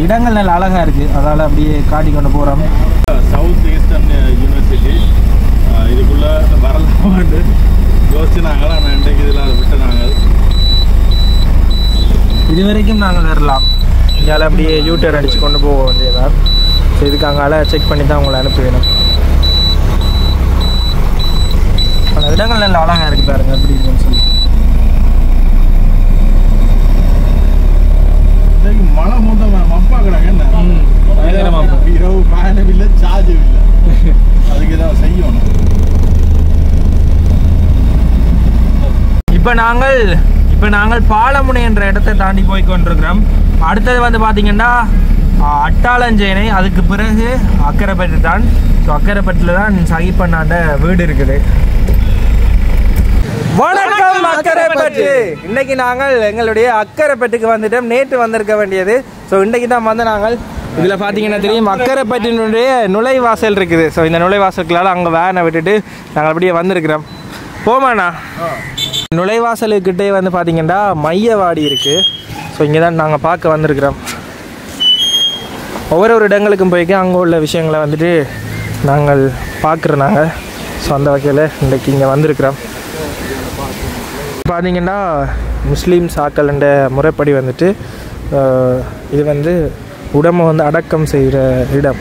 இடங்கள் நல்ல அழகாக இருக்குது, அதால் அப்படியே காட்டி கொண்டு போகிறோம். சவுத் ஈஸ்டர்ன் யூனிவர்சிட்டி இதுக்குள்ளே வரலாமான்னு யோசிச்சுனாங்களா. நான் இன்றைக்கு இதில் அதை விட்டு நாங்கள் இது வரைக்கும் நாங்கள் வரலாம். இதால் அப்படியே யூட்டர் அடித்து கொண்டு போக வேண்டியதான். ஸோ இதுக்கு அங்கால செக் பண்ணி தான் உங்களை அனுப்பி வேணும். ஆனால் இடங்கள் நல்ல அழகாக இருக்குது பாருங்க எப்படி இருக்குன்னு சொல்லி. மழை மூத்தம் மப்பா கிடக்கு. என்ன இரவு பயணம் இல்லை, சார்ஜும் இல்லை. அதுக்கு ஏதாவது செய்யணும். இப்போ நாங்கள் பாலமுனை என்ற இடத்தை தாண்டி போய் கொண்டிருக்கிறோம். அடுத்தது வந்து பார்த்தீங்கன்னா அட்டாளஞ்சேனை, அதுக்கு பிறகு அக்கரைப்பட்டு தான். ஸோ அக்கரைப்பட்டில் தான் சஹி பண்ணாண்ட வீடு இருக்குது. வணக்கம் அக்கரைப்பட்டு. இன்னைக்கு நாங்கள் எங்களுடைய அக்கரைப்பட்டுக்கு வந்துட்டோம். நேற்று வந்திருக்க வேண்டியது. ஸோ இன்றைக்கு தான் வந்து நாங்கள் இதில் பார்த்தீங்கன்னா தெரியும் அக்கரைப்பட்டினுடைய நுழைவாசல் இருக்குது. ஸோ இந்த நுழைவாசலுக்குள்ளால் அங்கே வேனை விட்டுட்டு நாங்கள் அப்படியே வந்திருக்கிறோம். போமாண்ணா, நுழைவாசலுக்கிட்டே வந்து பார்த்தீங்கன்னா மையவாடி இருக்குது. ஸோ இங்கே தான் நாங்கள் பார்க்க வந்திருக்கிறோம். ஒவ்வொரு இடங்களுக்கும் போய்க்கு அங்கே உள்ள விஷயங்களை வந்துட்டு நாங்கள் பார்க்குறோம் நாங்கள். ஸோ அந்த வகையில் இன்றைக்கு இங்கே வந்திருக்கிறோம். பார்த்தீங்கன்னா முஸ்லீம் சாக்கள்ன்ற முறைப்படி வந்துட்டு இது வந்து உடம்பை வந்து அடக்கம் செய்கிற இடம்.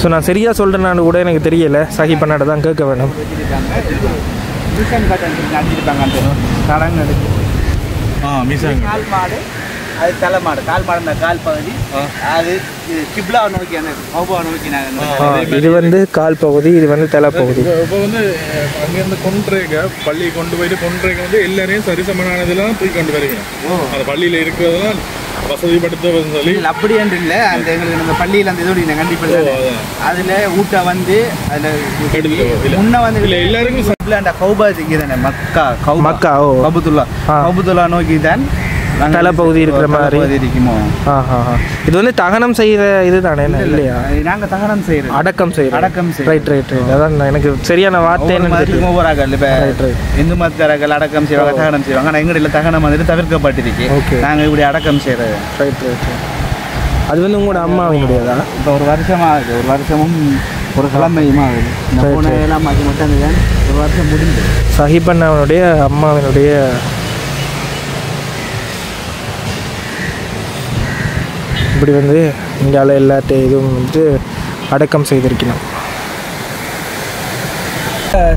ஸோ நான் சரியாக சொல்கிறேன்னு கூட எனக்கு தெரியலை. சஹி பண்ணாட தான் கேட்க வேணும். கால் மாடு, அது தலை மாடு. கால் மாடு அந்த கால் பகுதி, அது கிப்லா நோக்கி அந்த கௌபா நோக்கி நாங்கள். இது வந்து கால் பகுதி, இது வந்து தலை பகுதி. இப்போ வந்து அங்கேருந்து கொன்றைங்க பள்ளி கொண்டு போயிட்டு கொன்றைங்க வந்து எல்லாரையும் சரிசமனானதெல்லாம் தூக்கி கொண்டு வரீங்க. அந்த பள்ளியில் இருக்கிறதெல்லாம் வசதிப்படுத்த சொல்லி அப்படி என்று இல்லை. அந்த எங்களுக்கு அந்த பள்ளியில் அந்த இதோட கண்டிப்பாக அதில் ஊட்ட வந்து அதில் முன்ன வந்து இல்லை எல்லாருக்கும் அந்த கௌபா தானே மக்கா மக்கா கௌபத்துல்லா நோக்கி தான் தலைப்பகுதி இருக்கிற மாதிரி இருக்குமோ. இது வந்து தகனம் செய்கிற இது தானே இல்லையா? நாங்கள் தகனம் செய்கிறோம், அடக்கம் செய்கிறோம். ரைட். அதான் எனக்கு சரியான வார்த்தை ஒவ்வொரு இப்போ இந்து மதக்காரர்கள் அடக்கம் செய்வாங்க, தகனம் செய்வாங்க. ஆனால் எங்களில் தகனம் வந்துட்டு தவிர்க்கப்பட்டிருக்கு. நாங்கள் இப்படி அடக்கம் செய்கிறது. ரைட். அது வந்து உங்களோட அம்மாவினுடையதா? இப்போ ஒரு வருஷமாகுது, ஒரு வருஷமும் ஒரு கிழமையுமா ஆகுது. எல்லாம் மாற்றி மட்டும் ஒரு வருஷம் முடிஞ்சு. சஹி பண்ணவனுடைய அம்மாவினுடைய இப்படி வந்து இங்கால எல்லாத்தையும் இதுவும் வந்து அடக்கம் செய்திருக்கணும்.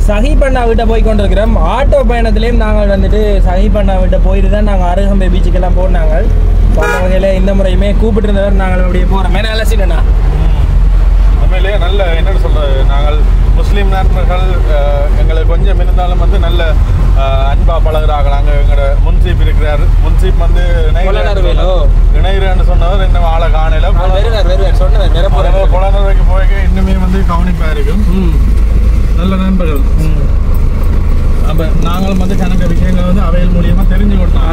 சஹிபண்ணா விட்ட போய் கொண்டிருக்கிறோம். ஆட்டோ பயணத்திலையும் நாங்கள் வந்துட்டு சஹிபண்ணா விட்ட போயிட்டு தான் நாங்கள் அருகம்பை பீச்சுக்கெல்லாம் போனாங்க. அந்த வகையில் இந்த முறையுமே கூப்பிட்டு இருந்தவர் நாங்கள் அப்படியே போகிறோம். மேலே அலசினா உண்மையிலேயே நல்ல என்னன்னு சொல்றது, நாங்கள் முஸ்லீம் நண்பர்கள் எங்களுக்கு கொஞ்சம் இருந்தாலும் வந்து நல்ல அன்பா பழகுறாங்க. நாங்கள் எங்களோட முன்சீப் இருக்கிறார். முன்சீப் வந்து இணையர்னு சொன்னவர் இன்னும் ஆளை காணல. புலனருக்கு போய் இன்னுமே வந்து கவனிப்பா இருக்கும். நல்ல நண்பர்கள். அப்போ நாங்களும் வந்து கணக்கு விஷயங்களை வந்து அவைகள் மூலியமாக தெரிஞ்சு கொடுத்தோம்.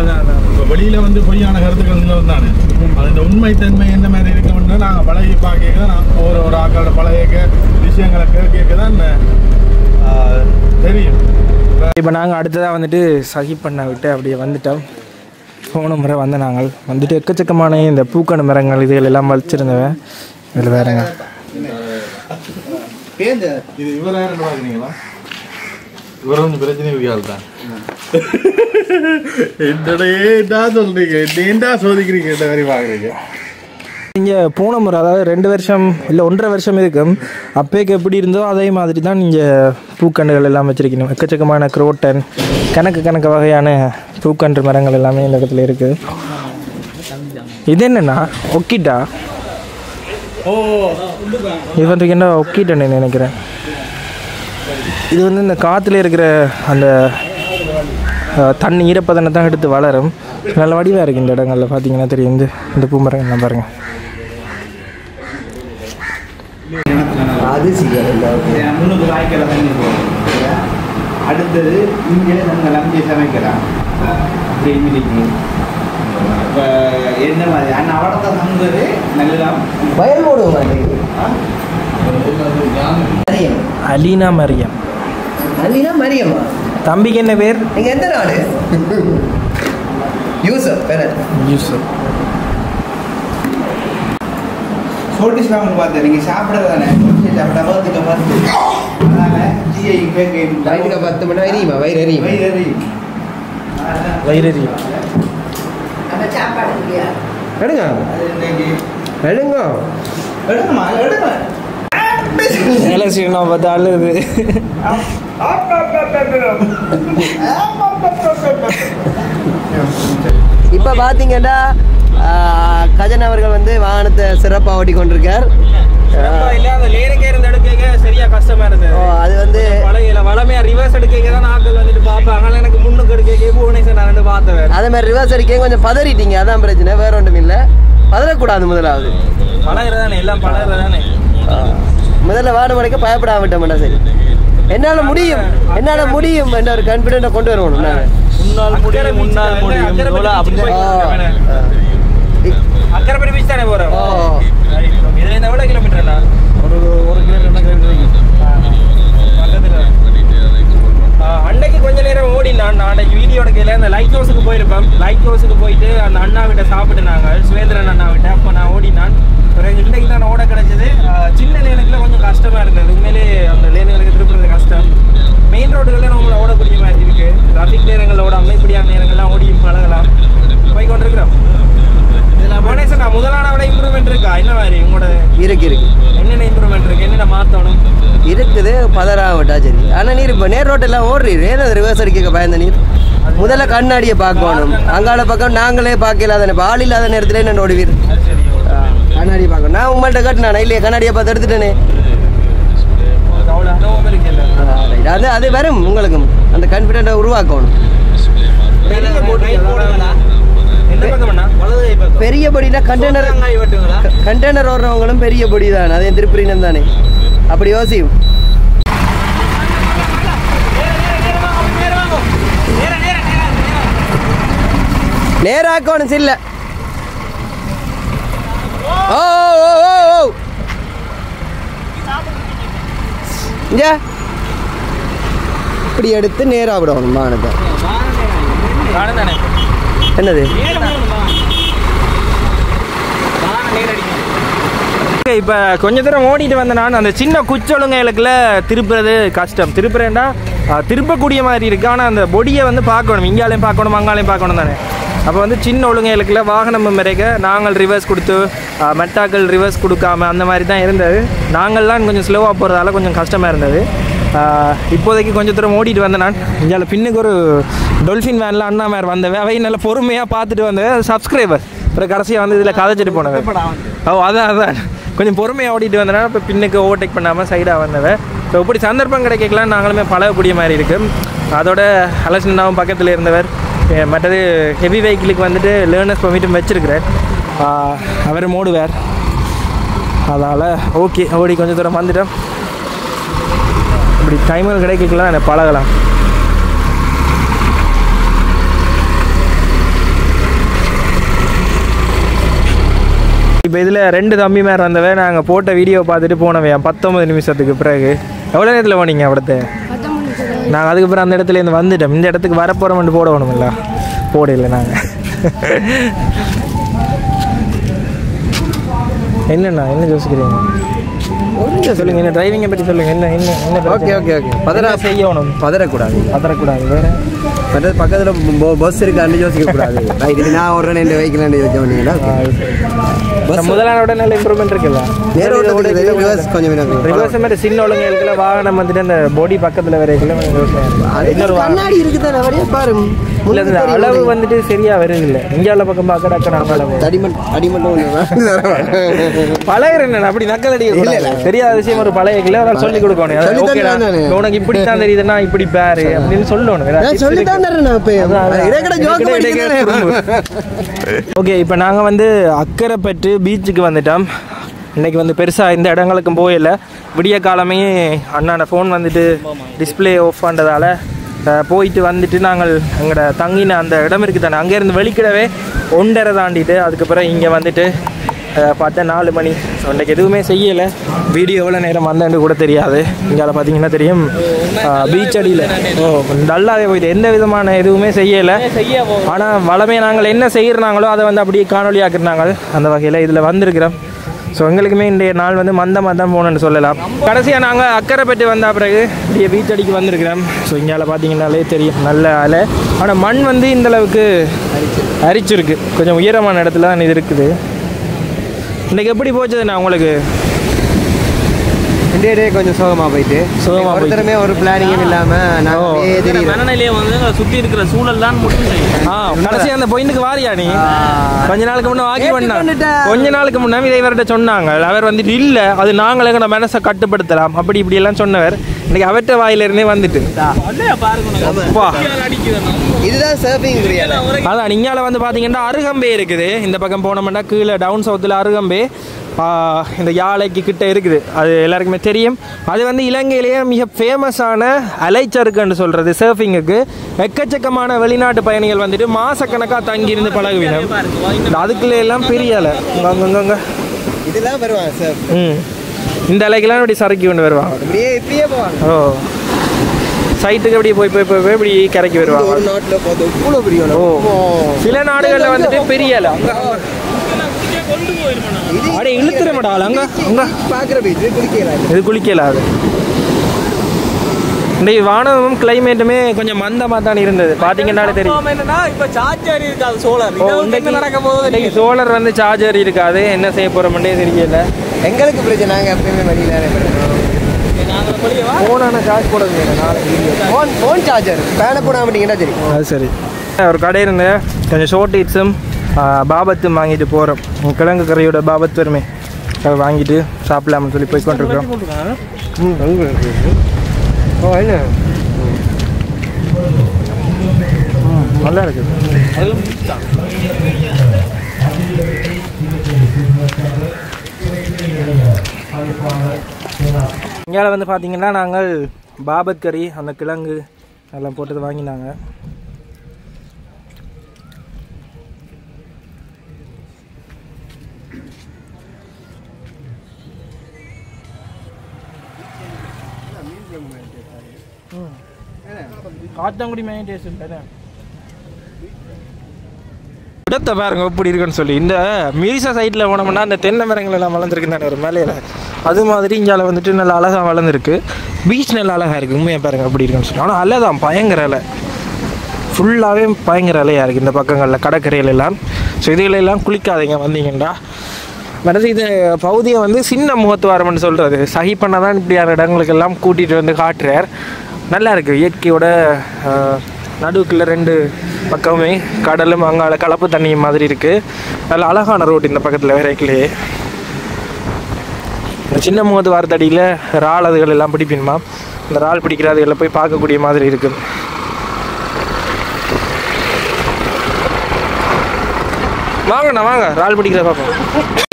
இப்போ வெளியில் வந்து பொய்யான கருத்துக்கள் வந்தானே அது இந்த உண்மைத்தன்மை என்ன மாதிரி இருக்குன்னு நாங்கள் பழகி பார்க்க தான் ஒரு ஆக்களோட பழக விஷயங்களை கேட்க தான் தெரியும். இப்போ நாங்கள் அடுத்ததாக வந்துட்டு சஹிபண்ணா விட்டு அப்படியே வந்துட்டோம். போன முறை வந்த நாங்கள் வந்துட்டு எக்கச்சக்கமான இந்த பூக்கண மரங்கள் இதுகள் எல்லாம் வச்சிருந்தவன். இதில் வேறங்க இது இவர் யாருன்னு பார்க்குறீங்களா? இவர் கொஞ்சம் பிரச்சனை இருக்காது தான். என்னடா சொல்றீங்க, என்னடா சோதிக்கிறீங்க, இந்த மாதிரி பார்க்குறீங்க. இங்கே போன முறை அதாவது 2 வருஷம் இல்லை 1.5 வருஷம் இருக்கும். அப்போக்கு எப்படி இருந்தோ அதே மாதிரி தான் இங்கே பூக்கண்டுகள் எல்லாம் வச்சுருக்கணும். எக்கச்சக்கமான குரோட்டன் கணக்கு வகையான பூக்கன்று மரங்கள் எல்லாமே இந்த இடத்துல இருக்குது. இது என்னென்னா ஒக்கிட்டா. இது வந்து என்ன ஒக்கிட்டன்னு நினைக்கிறேன். இது வந்து இந்த காற்றுல இருக்கிற அந்த தண்ணி ஈரப்பதனை தான் எடுத்து வளரும். நல்ல வடிவாக இருக்குது இந்த இடங்களில் பார்த்தீங்கன்னா தெரியும். இந்த பூமரங்கள்லாம் பாருங்கள். அது முன்னுக்கு வாய்க்கிற தண்ணி போகும். அடுத்தது இங்கே நாங்கள் அங்கே சமைக்கலாம். இப்போ என்ன மாதிரி ஆனால் அவடத்தை தங்குறது நல்லா வயல் போடுவோம். அலீனா மரியம். அலீனா மரியம்மா தம்பிக்கு என்ன பேர்? நீங்கள் எந்த நாடு? யூசப் பேர் யூசப். சோல்டிஸ் வாங்க பார்த்தேன். நீங்கள் சாப்பிட்றது தானே சாப்பிட்டா பார்த்துக்க பார்த்து அதனால் ஜிஐ நைட்டுக்கு 10 மணி எரியுமா? வயிறு எரியும். வைரரி எடுங்க எடுங்க எடுங்கம்மா எடுங்க. எலக்ட்ரினா பார்த்து அழுது. இப்போ பார்த்தீங்கன்னா கஜன் அவர்கள் வந்து வாகனத்தை சிறப்பாக ஓட்டி கொண்டிருக்கார். சரியா கஷ்டமா இருந்தது. அது வந்து வளமையா ரிவர்ஸ் எடுக்க தான் ஆட்கள் வந்துட்டு பார்ப்பாங்க. எனக்கு முன்னுக்கு எடுக்க புவனேஸ்வர் நான் வந்து பார்த்தேன். அதே மாதிரி ரிவர்ஸ் அடிக்க கொஞ்சம் பதறிட்டீங்க. அதான் பிரச்சனை, வேற ஒன்றும் இல்லை. பதறக்கூடாது. முதலாவது பழகிறதானே, எல்லாம் பழகிறதானே. முதல்ல வாடு மடைக்க பயப்படாமட்டோம்டா. சரி, என்னால் முடியும் என்ற ஒரு கான்ஃபிடென்ட்டை கொண்டு வரணும். முன்னால் முடியும் அக்கரைப்படி பீச் தானே போகிறோம். இதில் இந்த எவ்வளோ கிலோமீட்டர்ண்ணா? ஒரு கிலோமீட்டர் அன்னைக்கு கொஞ்ச நேரம் ஓடினான். நான் அன்னைக்கு வீடியோட கையில் அந்த லைட் ஹவுஸுக்கு போயிருப்பேன். லைட் ஹவுஸுக்கு போயிட்டு அந்த அண்ணா விட்ட சாப்பிட்டு நாங்கள் சுவேந்திரன் அண்ணா விட்ட அப்போ நான் ஓடினான். பிறகு இன்றைக்கு தான் ஓட கிடச்சிது. சின்ன லேனுக்குள்ள கொஞ்சம் கஷ்டமாக இருந்தது. உண்மையிலே அந்த லேனுகளுக்கு திருப்புறது கஷ்டம். மெயின் ரோடுகளில் நம்மளை ஓடக்கூடிய மாதிரி இருக்குது. டிராஃபிக் நேரங்களில் ஓடாமல் இப்படியான நேரங்கள்லாம் ஓடியும் பழகலாம். போய் கொண்டிருக்கிறோம். இதில் மனேசன் நான் முதலான விட இம்ப்ரூவ்மெண்ட் இருக்கா? என்ன மாதிரி உங்களோட இருக்கு என்னென்ன இம்ப்ரூவ்மெண்ட் இருக்குது? என்னென்ன மாற்றணும் இருக்குது? பதறாவிட்டா சரி. ஆனால் நீர் இப்போ நேர் ரோட்டெல்லாம் ஓடுறீர். ஏன்னா ரிவர்ஸ் அடிக்க பயந்த நீர். முதல்ல கண்ணாடியை பார்க்கணும். அங்கால பக்கம் நாங்களே பார்க்கல. தானே இப்போ ஆள் இல்லாத நேரத்தில் என்ன ஓடுவீர்? கண்ணாடியை பார்க்கணும். நான் உங்கள்கிட்ட கட்டினானே இல்லையா? கண்ணாடியை பார்த்து எடுத்துட்டேனே. அது வரும் உங்களுக்கும். அந்த கான்ஃபிடென்ட்டை உருவாக்கணும். பெரிய பொடினா கண்டெய்னர் ஓடுறவங்களும் பெரிய பொடி தான். அதே திருப்பிரினம் தானே. அப்படி யோசியும். நேராக்கணும் சில்ல. ஓ ஓ ஓ ஓ இங்க இப்படி எடுத்து நேராக விடணும் வானத்தை. என்னது இப்போ கொஞ்ச தூரம் ஓடிட்டு வந்த நான் அந்த சின்ன குச்சொழுங்கைகளுக்குள்ள திருப்புறது கஷ்டம். திருப்புறேன்டா திருப்பக்கூடிய மாதிரி இருக்குது. ஆனால் அந்த பொடியை வந்து பார்க்கணும். இங்காலையும் பார்க்கணும், அங்காலையும் பார்க்கணும் தானே. அப்போ வந்து சின்ன ஒழுங்கைகளுக்குள்ள வாகனம் மறைக்க நாங்கள் ரிவர்ஸ் கொடுத்து மெட்டாக்கள் ரிவர்ஸ் கொடுக்காம அந்த மாதிரி தான் இருந்தது. நாங்கள்லாம் கொஞ்சம் ஸ்லோவாக போகிறதால கொஞ்சம் கஷ்டமாக இருந்தது. இப்போதைக்கு கொஞ்சம் தூரம் ஓடிட்டு வந்தேன் நான். இங்கே பின்னுக்கு ஒரு டொல்ஃபின் வேனில் அண்ணா மேர் வந்தவன், அவை நல்லா பொறுமையாக பார்த்துட்டு வந்தேன். சப்ஸ்கிரைபர் அப்புறம் கடைசியாக வந்து இதில் கதைச்சிட்டு போனவன். அதான் கொஞ்சம் பொறுமையாக ஓடிட்டு வந்தேன்னா இப்போ பின்னுக்கு ஓவர்டேக் பண்ணாமல் சைடாக வந்தவன். ஸோ இப்படி சந்தர்ப்பம் கிடைக்கலாம் நாங்களுமே பழகக்கூடிய மாதிரி இருக்குது. அதோட அலசனாவும் பக்கத்தில் இருந்தவர். மற்றது ஹெவி வெஹிக்கிளுக்கு வந்துட்டு லேர்னர்ஸ் பெர்மிட்டும் வச்சுருக்கிறார். அவர் மோடுவார். அதனால் ஓகே ஓடி கொஞ்சம் தூரம் வந்துட்டோம். இப்படி டைமர் கிடைக்கலாம் எனக்கு பழகலாம். இப்போ இதில் 2 தம்பி மேர் வந்தவன். நாங்கள் போட்ட வீடியோ பார்த்துட்டு போனவன் 19 நிமிஷத்துக்கு பிறகு. எவ்வளோ நேரத்தில் போனீங்க அவடத்தை? நாங்கள் அதுக்கப்புறம் அந்த இடத்துலேருந்து வந்துட்டோம். இந்த இடத்துக்கு வரப்போகிறோம்னு போட வேணுமில்ல, போடல நாங்கள். என்னண்ணா என்ன யோசிக்கிறீங்க? சொல்லுங்க, என்ன டிரைவிங்கை பற்றி சொல்லுங்க. என்ன என்ன என்ன? Okay okay okay. செய்யணும், பதறக்கூடாது. வேற மற்றது பக்கத்தில் பஸ் இருக்கான்னு யோசிக்கக்கூடாது. ரைட், நான் ஒரு ரெண்டு வெஹிக்கிள் யோசிச்சோன்னீங்களா? முதலானோட நல்ல இம்ப்ரூவ்மெண்ட் இருக்குல்ல. கொஞ்சம் ரிவர்ஸ் மாதிரி சின்ன ஒழுங்குல வாகனம் வந்துட்டு அந்த பாடி பக்கத்தில் வரைக்கும் இன்னொரு கண்ணாடி இருக்குது பாரு. அளவு வந்துட்டு சரியா வருது இல்லை. இந்தியாவில் பக்கம் பார்க்க பழகிறேன் அப்படி நக்கல் அடிக்க தெரியாத விஷயம் ஒரு பழகிக்கல அவரால் சொல்லிக் கொடுக்கணும். உனக்கு இப்படித்தான் தெரியுதுன்னா இப்படி பாரு அப்படின்னு சொல்லணும். ஓகே, இப்போ நாங்கள் வந்து அக்கரைப்பட்டு பீச்சுக்கு வந்துட்டோம். இன்றைக்கி வந்து பெருசாக இந்த இடங்களுக்கும் போயில. விடிய காலமே அண்ணாட ஃபோன் வந்துட்டு டிஸ்பிளே ஆஃப் பண்ணுறதால போயிட்டு வந்துட்டு நாங்கள் எங்களோட தங்கின அந்த இடம் இருக்குது தானே, அங்கேருந்து வெளிக்கிடவே 1:30 தாண்டிட்டு அதுக்கப்புறம் இங்கே வந்துட்டு பார்த்தா 4 மணி. ஸோ இன்றைக்கு எதுவுமே செய்யலை. வீடியோ எவ்வளோ நேரம் வந்தேன்னு கூட தெரியாது. இங்கே பார்த்தீங்கன்னா தெரியும் பீச் அடியில் நல்லாவே போயிட்டு எந்த விதமான எதுவுமே செய்யலை. ஆனால் வளமே நாங்கள் என்ன செய்கிறாங்களோ அதை வந்து அப்படியே காணொலி ஆக்குறாங்க. அந்த வகையில் இதில் வந்திருக்கிறோம். ஸோ எங்களுக்குமே இன்றைய நாள் வந்து மந்தமாக தான் போகணுன்னு சொல்லலாம். கடைசியாக நாங்கள் அக்கரைப்பட்டு வந்த பிறகு இப்படியே பீச் அடிக்கு வந்திருக்கிறோம். ஸோ இங்கே பார்த்தீங்கன்னாலே தெரியும் நல்ல அலை. ஆனால் மண் வந்து இந்தளவுக்கு அரிச்சிருக்கு. கொஞ்சம் உயரமான இடத்துல தான் இது இருக்குது. இன்றைக்கி எப்படி போச்சதுண்ணா உங்களுக்கு? இந்தியா டே கொஞ்சம் சோகமாக போயிட்டு ஒருத்தருமே ஒரு பிளானிங்கும் இல்லாமல் மனநிலையை வந்து சுற்றி இருக்கிற சூழல் தான் முடியும். கடைசி அந்த பாயிண்ட்டுக்கு வாரியா நீ? கொஞ்ச நாளுக்கு முன்னே வாக்கி பண்ணாங்க. கொஞ்ச நாளுக்கு முன்னே இதை இவர்கிட்ட சொன்னாங்க. அவர் வந்துட்டு இல்லை அது நாங்கள் எங்களோட மனசை கட்டுப்படுத்தலாம் அப்படி இப்படி எல்லாம் சொன்னவர். இன்னைக்கு அவற்ற வாயிலிருந்தே வந்துட்டு இதுதான் சர்ஃபிங். அதான் இங்கால வந்து பார்த்தீங்கன்னா அருகம்பே இருக்குது. இந்த பக்கம் போனோம்னா கீழே டவுன் சவுத்தில் அருகம்பே இந்த யாழைக்கு கிட்ட இருக்குது. அது எல்லாருக்குமே தெரியும். அது வந்து இலங்கையிலேயே மிக ஃபேமஸான அலைச்சறுக்குன்னு சொல்கிறது சர்ஃபிங்குக்கு. எக்கச்சக்கமான வெளிநாட்டு பயணிகள் வந்துட்டு மாசக்கணக்காக தங்கியிருந்து பழகுவினம். அதுக்குள்ளே எல்லாம் பெரிய அலை அங்கங்க இதெல்லாம் வருவாங்க சார். இந்த அலைக்கெல்லாம் இப்படி சறுக்கி கொண்டு வருவாங்க. இப்படியே போவாங்க. ஓ சைட்டுக்கு அப்படியே போய் போய் போய் போய் இப்படி கரைக்கி வருவாங்க. ஒரு நாட்டில் பார்த்து இவ்வளோ பெரிய ஓ சில நாடுகளில் வந்துட்டு பெரிய அலை அப்படியே இழுத்துற மாட்டாள். அங்கே அங்கே பார்க்குற இது குளிக்கலாது. இன்றைக்கு வானமும் கிளைமேட்டுமே கொஞ்சம் மந்தமாக தான் இருந்தது. பார்த்தீங்கன்னாலே தெரியும். இப்போ சார்ஜர் இருக்காது சோலார். நடக்க போகுது. இன்றைக்கி சோலார் வந்து சார்ஜர் இருக்காது. என்ன செய்ய போகிறோம்னே தெரியல. எங்களுக்கு பிரச்சனை. நாங்கள் எப்பயுமே வழியில் ஃபோனான சார்ஜ் போடுறது நாளைக்கு ஃபோன் சார்ஜர் ஃபேனை போட மாட்டீங்கன்னா சரி. அது சரி. ஒரு கடை இருந்து கொஞ்சம் ஷோர்ட் ஹீட்ஸும் பாபத்தும் வாங்கிட்டு போகிறோம். கிழங்கு கரையோட பாபத்து வருமே அதை வாங்கிட்டு சாப்பிடலாம்னு சொல்லி போய் கொண்டிருக்கிறோம். நல்லா இருக்குது. இங்கே வந்து பார்த்தீங்கன்னா நாங்கள் பாபத் கறி அந்த கிழங்கு எல்லாம் போட்டது வாங்கினாங்க. காத்தாங்குடி மேலே டேஸ்ட் இடத்தை பாருங்க எப்படி இருக்குன்னு சொல்லி. இந்த மீசா சைட்டில் போனோம்னா அந்த தென்னை மரங்கள் எல்லாம் வளர்ந்துருக்குன்னு ஒரு மேலையில் அது மாதிரி இங்கே வந்துட்டு நல்லா அழகாக வளர்ந்துருக்கு. பீச் நல்லா அழகாக இருக்குது. உண்மையாக பாருங்கள் எப்படி இருக்குன்னு சொல்லி. ஆனால் அலை தான் பயங்கர அலை. ஃபுல்லாகவே பயங்கர அலையாக இருக்குது இந்த பக்கங்களில் கடற்கரையிலெல்லாம். ஸோ இதிலெல்லாம் குளிக்காதீங்க வந்தீங்கன்னா. மற்றது இது பகுதியை வந்து சின்ன முகத்துவாரம்னு சொல்கிறது சஹி பண்ண தான் இப்படியான இடங்களுக்கெல்லாம் கூட்டிகிட்டு வந்து காட்டுறார். நல்லா இருக்குது. இயற்கையோட நடுவுக்குள்ள 2 பக்கமே கடலும் அங்கால கலப்பு தண்ணி மாதிரி இருக்குது. நல்ல அழகான ரோடு இந்த பக்கத்தில் விரைக்கிலேயே. சின்ன முகத்து வாரத்தடியில் இறால் அதுகள் எல்லாம் பிடிப்பினுமா, இந்த இறால் பிடிக்கிறதுகளை போய் பார்க்கக்கூடிய மாதிரி இருக்குது. வாங்கண்ணா வாங்க, இறால் பிடிக்கிறத பார்ப்போம்.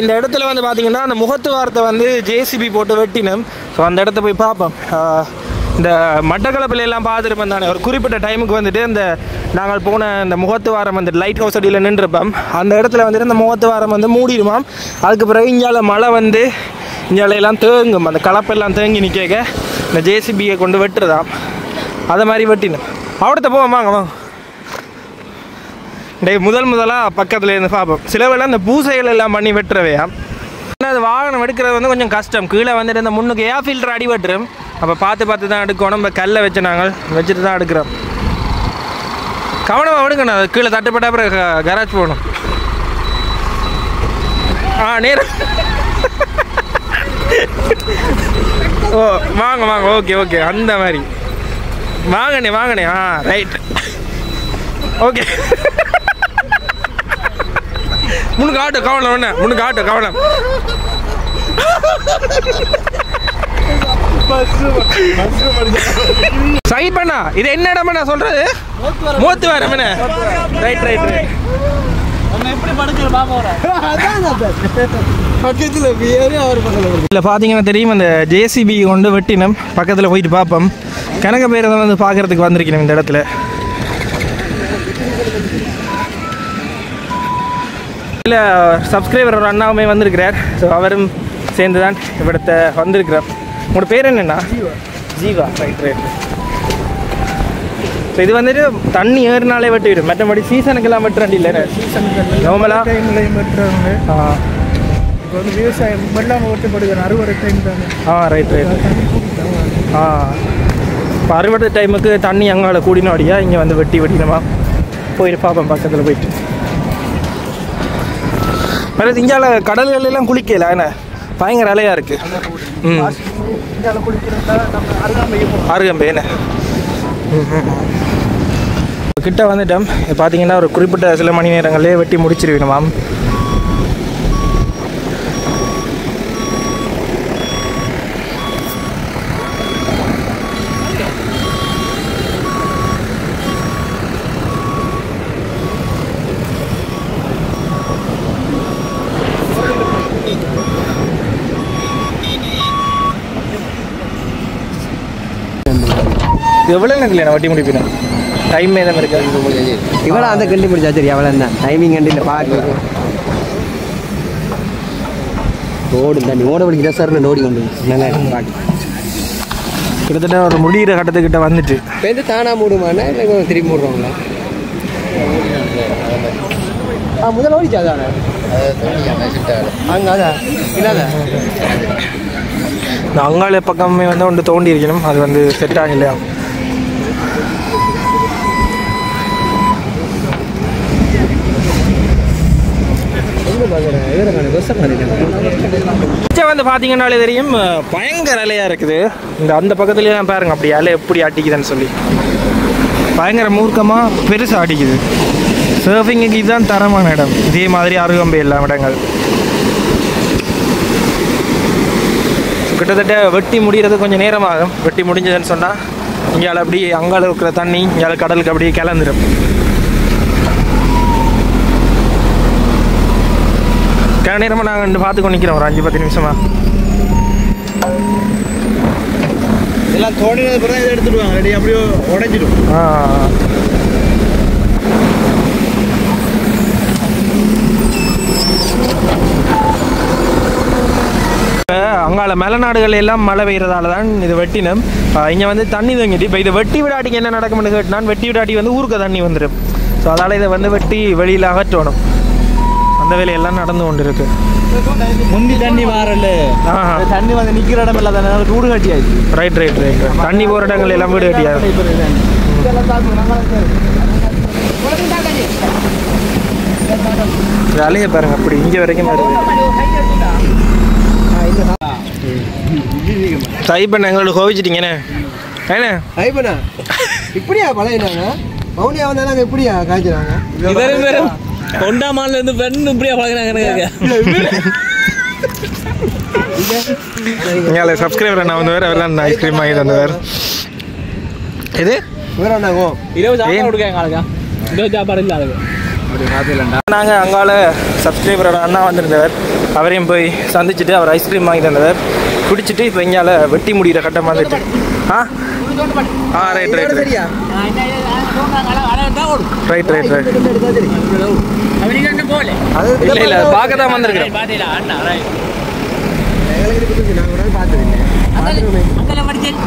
இந்த இடத்துல வந்து பார்த்தீங்கன்னா அந்த முகத்து வாரத்தை வந்து ஜேசிபி போட்டு வெட்டினோம். ஸோ அந்த இடத்த போய் பார்ப்போம். இந்த மட்டக்களப்பில் எல்லாம் பார்த்துருப்போம் தானே, ஒரு குறிப்பிட்ட டைமுக்கு வந்துட்டு இந்த நாங்கள் போன இந்த முகத்து வாரம் வந்துட்டு லைட் ஹவுஸ் அடியில் நின்றுப்போம். அந்த இடத்துல வந்துட்டு இந்த முகத்து வாரம் வந்து மூடிடுமாம். அதுக்கு பிறகு இங்கால மழை வந்து இங்காலையெல்லாம் தேங்கும், அந்த கலப்பெல்லாம் தேங்கி நிற்க இந்த ஜேசிபியை கொண்டு வெட்டுறதாம். அதை மாதிரி வெட்டினோம். அவடத்த போவோம், வாங்க வாங்க. முதலாக பக்கத்தில் இருந்து பார்ப்போம். சிலவெல்லாம் இந்த பூசைகள் எல்லாம் பண்ணி வெட்டுறவையா. அது வாகனம் எடுக்கிறது வந்து கொஞ்சம் கஷ்டம். கீழே வந்துட்டு இந்த முன்னுக்கு ஏர் ஃபில்டர் அடி வெட்டுறோம். அப்போ பார்த்து தான் எடுக்கணும். நம்ம கல்லை வச்சு நாங்கள் வச்சுட்டு தான் எடுக்கிறோம். கவனமாக எடுக்கணும். அது கீழே தட்டுப்பட்ட அப்புறம் கராஜ் போகணும். நேரம் ஓ வாங்க வாங்க, ஓகே ஓகே, அந்த மாதிரி வாங்கண்ணே. Right, okay. முன்னுக்கு ஆட்டோ கவனம் ஒன்று, முன்னுக்கு ஆட்டோ கவனம். சை பண்ணா இது என்ன இடம் நான் சொல்றது? மூத்து வரம். Right right right. இல்லை பார்த்தீங்கன்னா தெரியும், அந்த ஜேசிபி கொண்டு வெட்டினோம். பக்கத்தில் போயிட்டு பார்ப்போம். கணக்க பேரை வந்து பார்க்கறதுக்கு வந்திருக்கணும் இந்த இடத்துல. இல்லை சப்ஸ்கிரைபர் ஒரு அண்ணாவுமே வந்திருக்கிறார். ஸோ அவரும் சேர்ந்து தான் இவ்விடத்தை வந்திருக்கிறார். உங்களோட பேர் என்னென்னா? ஜீவா. Right right. ஸோ இது வந்துட்டு தண்ணி ஏறினாலே வெட்டிவிடும். மற்றபடி சீசனுக்கெல்லாம் வெட்டுறாண்டி இல்லை, சீசனுக்கு நார்மலாக டைம்லையும் வெட்டுறாங்க. இப்போ வந்து விவசாயம் வெள்ளாமல் வெட்டப்படுகிற அறுவடை டைம் தானே. Right right. இப்போ அறுவடை டைமுக்கு தண்ணி அங்கால கூடினோடியா இங்கே வந்து வெட்டினமா போயிட்டு பார்ப்போம் பக்கத்தில் போயிட்டு. வேறு இந்தியாவில் கடல்கள் எல்லாம் குளிக்கல, என்ன பயங்கர அலையாக இருக்குது. அருகம்பை என்ன கிட்ட வந்துட்டோம். பார்த்தீங்கன்னா ஒரு குறிப்பிட்ட சில மணி நேரங்களே வெட்டி முடிச்சிருக்கணுமாம். எவ்வளோ நேரத்தில் நான் வட்டி முடிப்பேன்? டைம் ஏதாவது இருக்காது. இவ்வளோ அந்த கண்டி முடிச்சா சரி, அவ்வளோ தான் டைமிங் கண்டியில் பார்க்க ஓடு தண்ணி ஓட பிடிக்கிற சார் ஓடி கொண்டு நல்லா பாட்டு. கிட்டத்தட்ட ஒரு முடிகிற கட்டத்துக்கிட்ட வந்துட்டு இப்போ தானா மூடுமானா இல்லை திரும்பி மூடுறோங்களா? முதல்ல ஓடிச்சா அதானே அங்கே அதான் இல்லாத இந்த அங்காள பக்கமே வந்து ஒன்று தோண்டி இருக்கணும். அது வந்து செட் ஆகலையா. வந்து பார்த்தீங்கன்னாலே தெரியும், பயங்கர அலையாக இருக்குது. இந்த அந்த பக்கத்துலேயே பாருங்க, அப்படி அலை எப்படி அடிக்குதுன்னு சொல்லி பயங்கர மூர்க்கமாக பெருசாக அடிக்குது. சர்ஃபிங்குக்கு இதுதான் தரமான இடம். இதே மாதிரி அருகம்பை எல்லா இடங்கள். கிட்டத்தட்ட வெட்டி முடிகிறது கொஞ்சம் நேரமாகும். வெட்டி முடிஞ்சதுன்னு சொன்னால் இங்கால அப்படி அங்கால இருக்கிற தண்ணி இங்கால கடலுக்கு அப்படியே கிளந்துடும். கிள நேரமாக நாங்கள் பார்த்துக்கொண்டு நிற்கிறோம் ஒரு 5-10 நிமிஷமா. எல்லாம் தோண்டினது பிறகு இதை எடுத்துடுவாங்க, ரெடி அப்படியே உடைஞ்சிடும். அங்கால மலைநாடுகள் எல்லாம் மழை பெய்யறதால தான் இது வெட்டினோம். இங்கே வந்து தண்ணி தங்கிட்டு இப்போ இதை வெட்டி விடாட்டிக்கு என்ன நடக்கும்னு கேட்டால், வெட்டி விடாட்டி வந்து ஊருக்கு தண்ணி வந்துடும். ஸோ அதால் இதை வந்து வெட்டி வெளியில் அகற்றணும். அந்த வேலையெல்லாம் நடந்து கொண்டு இருக்கு. முந்தி தண்ணி மாறல, தண்ணி வந்து நிற்கிற இடம் இல்லை தானே, வீடு கட்டியாச்சு. Right right right. தண்ணி போகிற இடங்கள் எல்லாம் வீடு கட்டியாது. இந்த அலையை பாருங்க அப்படி இங்கே வரைக்கும் வருது. தைப்பண்ண எங்களோட கோவிச்சிட்டிங்கண்ணே. ஏண்ணே ஐபனா இப்படியா பழையினாங்க மௌனியா வந்தா நாங்கள் இப்படியா காய்ச்சினாங்க தொண்டாமான்ல இருந்து பெண் இப்படியா பழகிறாங்க. இங்கே சப்ஸ்கிரைபர் நான் வந்து வேறு அவர்லாம் ஐஸ்கிரீம் வாங்கி தந்தவர். இது வேற என்னங்கோ 20 சாப்பாடு கொடுக்காங்க ஆளுங்க. 20 சாப்பாடு இல்லை ஆளுங்க. நாங்கள் அங்கால சப்ஸ்கிரைபரோட அண்ணா வந்திருந்தவர், அவரையும் போய் சந்திச்சுட்டு அவர் ஐஸ்கிரீம் வாங்கி தந்தவர் குடிச்சிட்டு இப்போ இங்கால வெட்டி முடிகிற கட்டம் வந்துட்டு. ரைட் ரைட் சரியா ரைட் ரைட் ரைட் இல்லை இல்லை பார்க்க தான் வந்திருக்கிறேன்.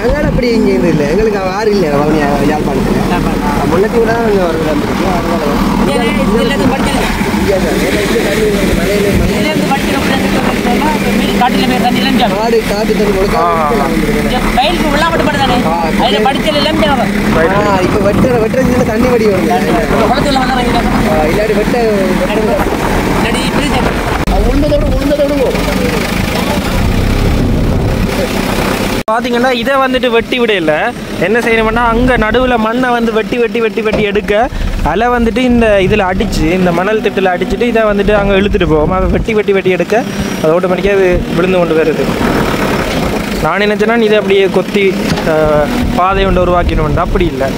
அங்கே அப்படி இங்கே இல்லை எங்களுக்கு ஆறு இல்லை மௌனியா யாழ்ப்பாணத்தில் முன்னத்தி கூட அங்கே காடு காட்டு தண்ணி இப்போ வெட்டுற தண்ணி வடி வரும் இல்லாடி வெட்ட பார்த்தீங்கன்னா இதை வந்துட்டு வெட்டி விடையில என்ன செய்யணும்னா அங்கே நடுவில் மண்ணை வந்து வெட்டி வெட்டி வெட்டி வெட்டி எடுக்க அலை வந்துட்டு இந்த இதில் அடித்து இந்த மணல் திட்டில் அடிச்சுட்டு இதை வந்துட்டு அங்கே இழுத்துட்டு போவோம். அதை வெட்டி வெட்டி வெட்டி எடுக்க அது ஆட்டோமேட்டிக்காக அது விழுந்து கொண்டு வருது. நான் நினச்சேன்னா இதை அப்படியே கொத்தி பாதை ஒன்று உருவாக்கிடுவோம். அப்படி இல்லை.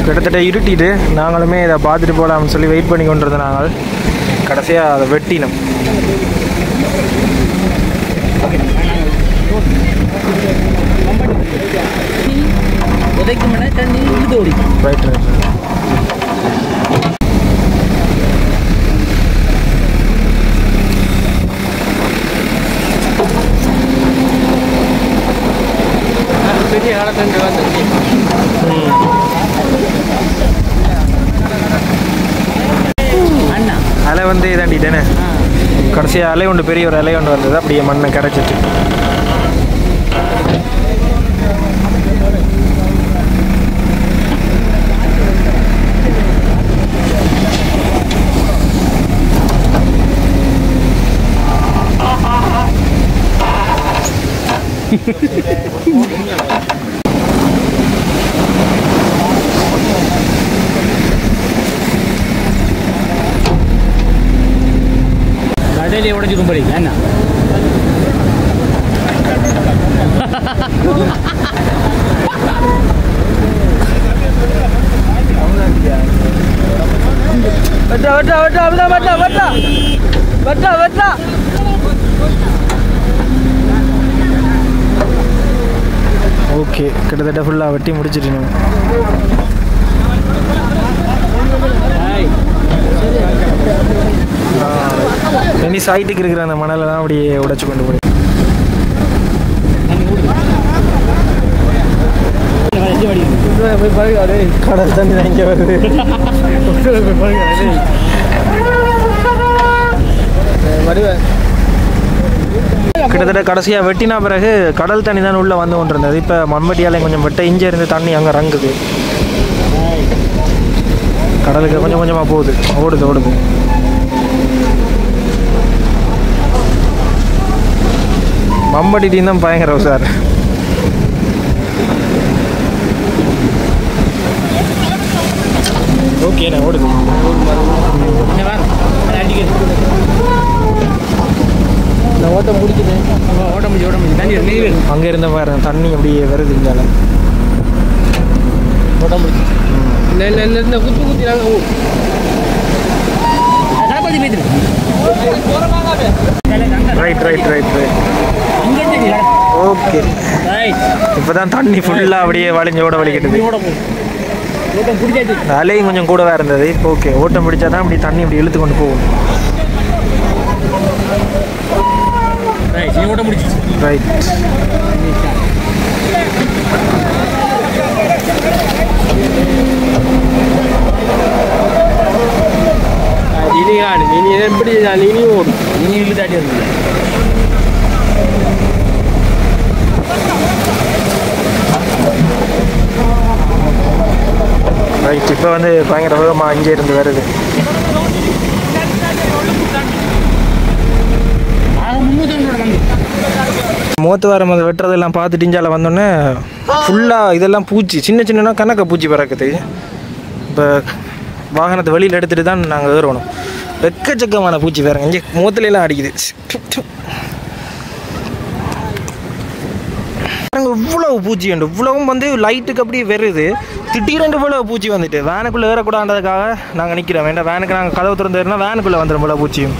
கிட்டத்தட்ட இருட்டிட்டு நாங்களுமே இதை பார்த்துட்டு போகலாம்னு சொல்லி வெயிட் பண்ணி கொண்டிருந்தோம். நாங்கள் கடைசியாக அதை வெட்டினோம். ரைட் ரைட் பெரிய காலத்தண்டு வந்து அலை வந்து இதாண்டிட்டேனே கடைசியாக அலை ஒன்று பெரிய ஒரு அலை ஒன்று வந்தது. அப்படியே மண்ணை கரைச்சிட்டு கடையிலே உடஞ்சி கும்பிடுங்க என்ன ஓகே கிட்டத்தட்ட ஃபுல்லாக வெட்டி முடிச்சிட்டீங்க. இனி சைட்டுக்கு இருக்கிற அந்த மணலெல்லாம் அப்படியே உடைச்சு கொண்டு போய் கடல் தண்ணி தான் இங்கே வருது. கிட்டத்தட்ட கடைசியாக வெட்டினா பிறகு கடல் தண்ணி தான் உள்ளே வந்து கொண்டு இருந்தது. இப்போ மண்வெட்டியாலையும் கொஞ்சம் வெட்ட இங்கே இருந்து தண்ணி அங்கே ரங்குது. கடலுக்கு கொஞ்சம் கொஞ்சமாக போகுது, ஓடுது. மம்பட்டி டீம் தான் பயங்கரம் சார். ஓகேண்ணா ஓடுது. ஓட்டம் முடிக்குது தண்ணி அங்கே இருந்த பாரு தண்ணி அப்படியே வருது. இங்கால ஓட்டம் முடிச்சு குத்தி நாங்கள் ரைட் ஓகே. இப்போ தான் தண்ணி ஃபுல்லாக அப்படியே வளைஞ்சோட வலிக்கிட்டது. அலையும் கொஞ்சம் கூடவா இருந்தது. இப்போ ஓகே ஓட்டம் பிடிச்சா தான் அப்படி தண்ணி அப்படி இழுத்து கொண்டு போகும். ஓட்டம் முடிச்சு ரைட். இது காணும் இனி எப்படி இனியும் ஓடும் இனி இழுத்து தாட்டி வந்து ரைட். இப்போ வந்து பயங்கர வேகமாக அங்கே இருந்து வருது. மூத்து வாரம் அதை வெட்டுறதெல்லாம் பார்த்துட்டு இஞ்சால வந்தோடனே ஃபுல்லாக இதெல்லாம் பூச்சி சின்ன சின்னனா கணக்க பூச்சி பறக்குது. இப்போ வாகனத்தை வெளியில் எடுத்துகிட்டு தான் நாங்கள் ஏறணும். எக்கச்சக்கமான பூச்சி பாருங்க இங்கே மூத்துலாம் அடிக்குது. இவ்வளவு பூச்சி உண்டு. இவ்வளவும் வந்து லைட்டுக்கு அப்படியே வருது. திடீரென்று இவ்வளவு பூச்சி வந்துட்டு வேனுக்குள்ளே ஏறக்கூடாதுக்காக நாங்கள் நிற்கிறோம். வேண்டாம் வேனுக்கு நாங்கள் கதவு திறந்து வேனுக்குள்ளே வந்துடும் இவ்வளோ பூச்சியும்.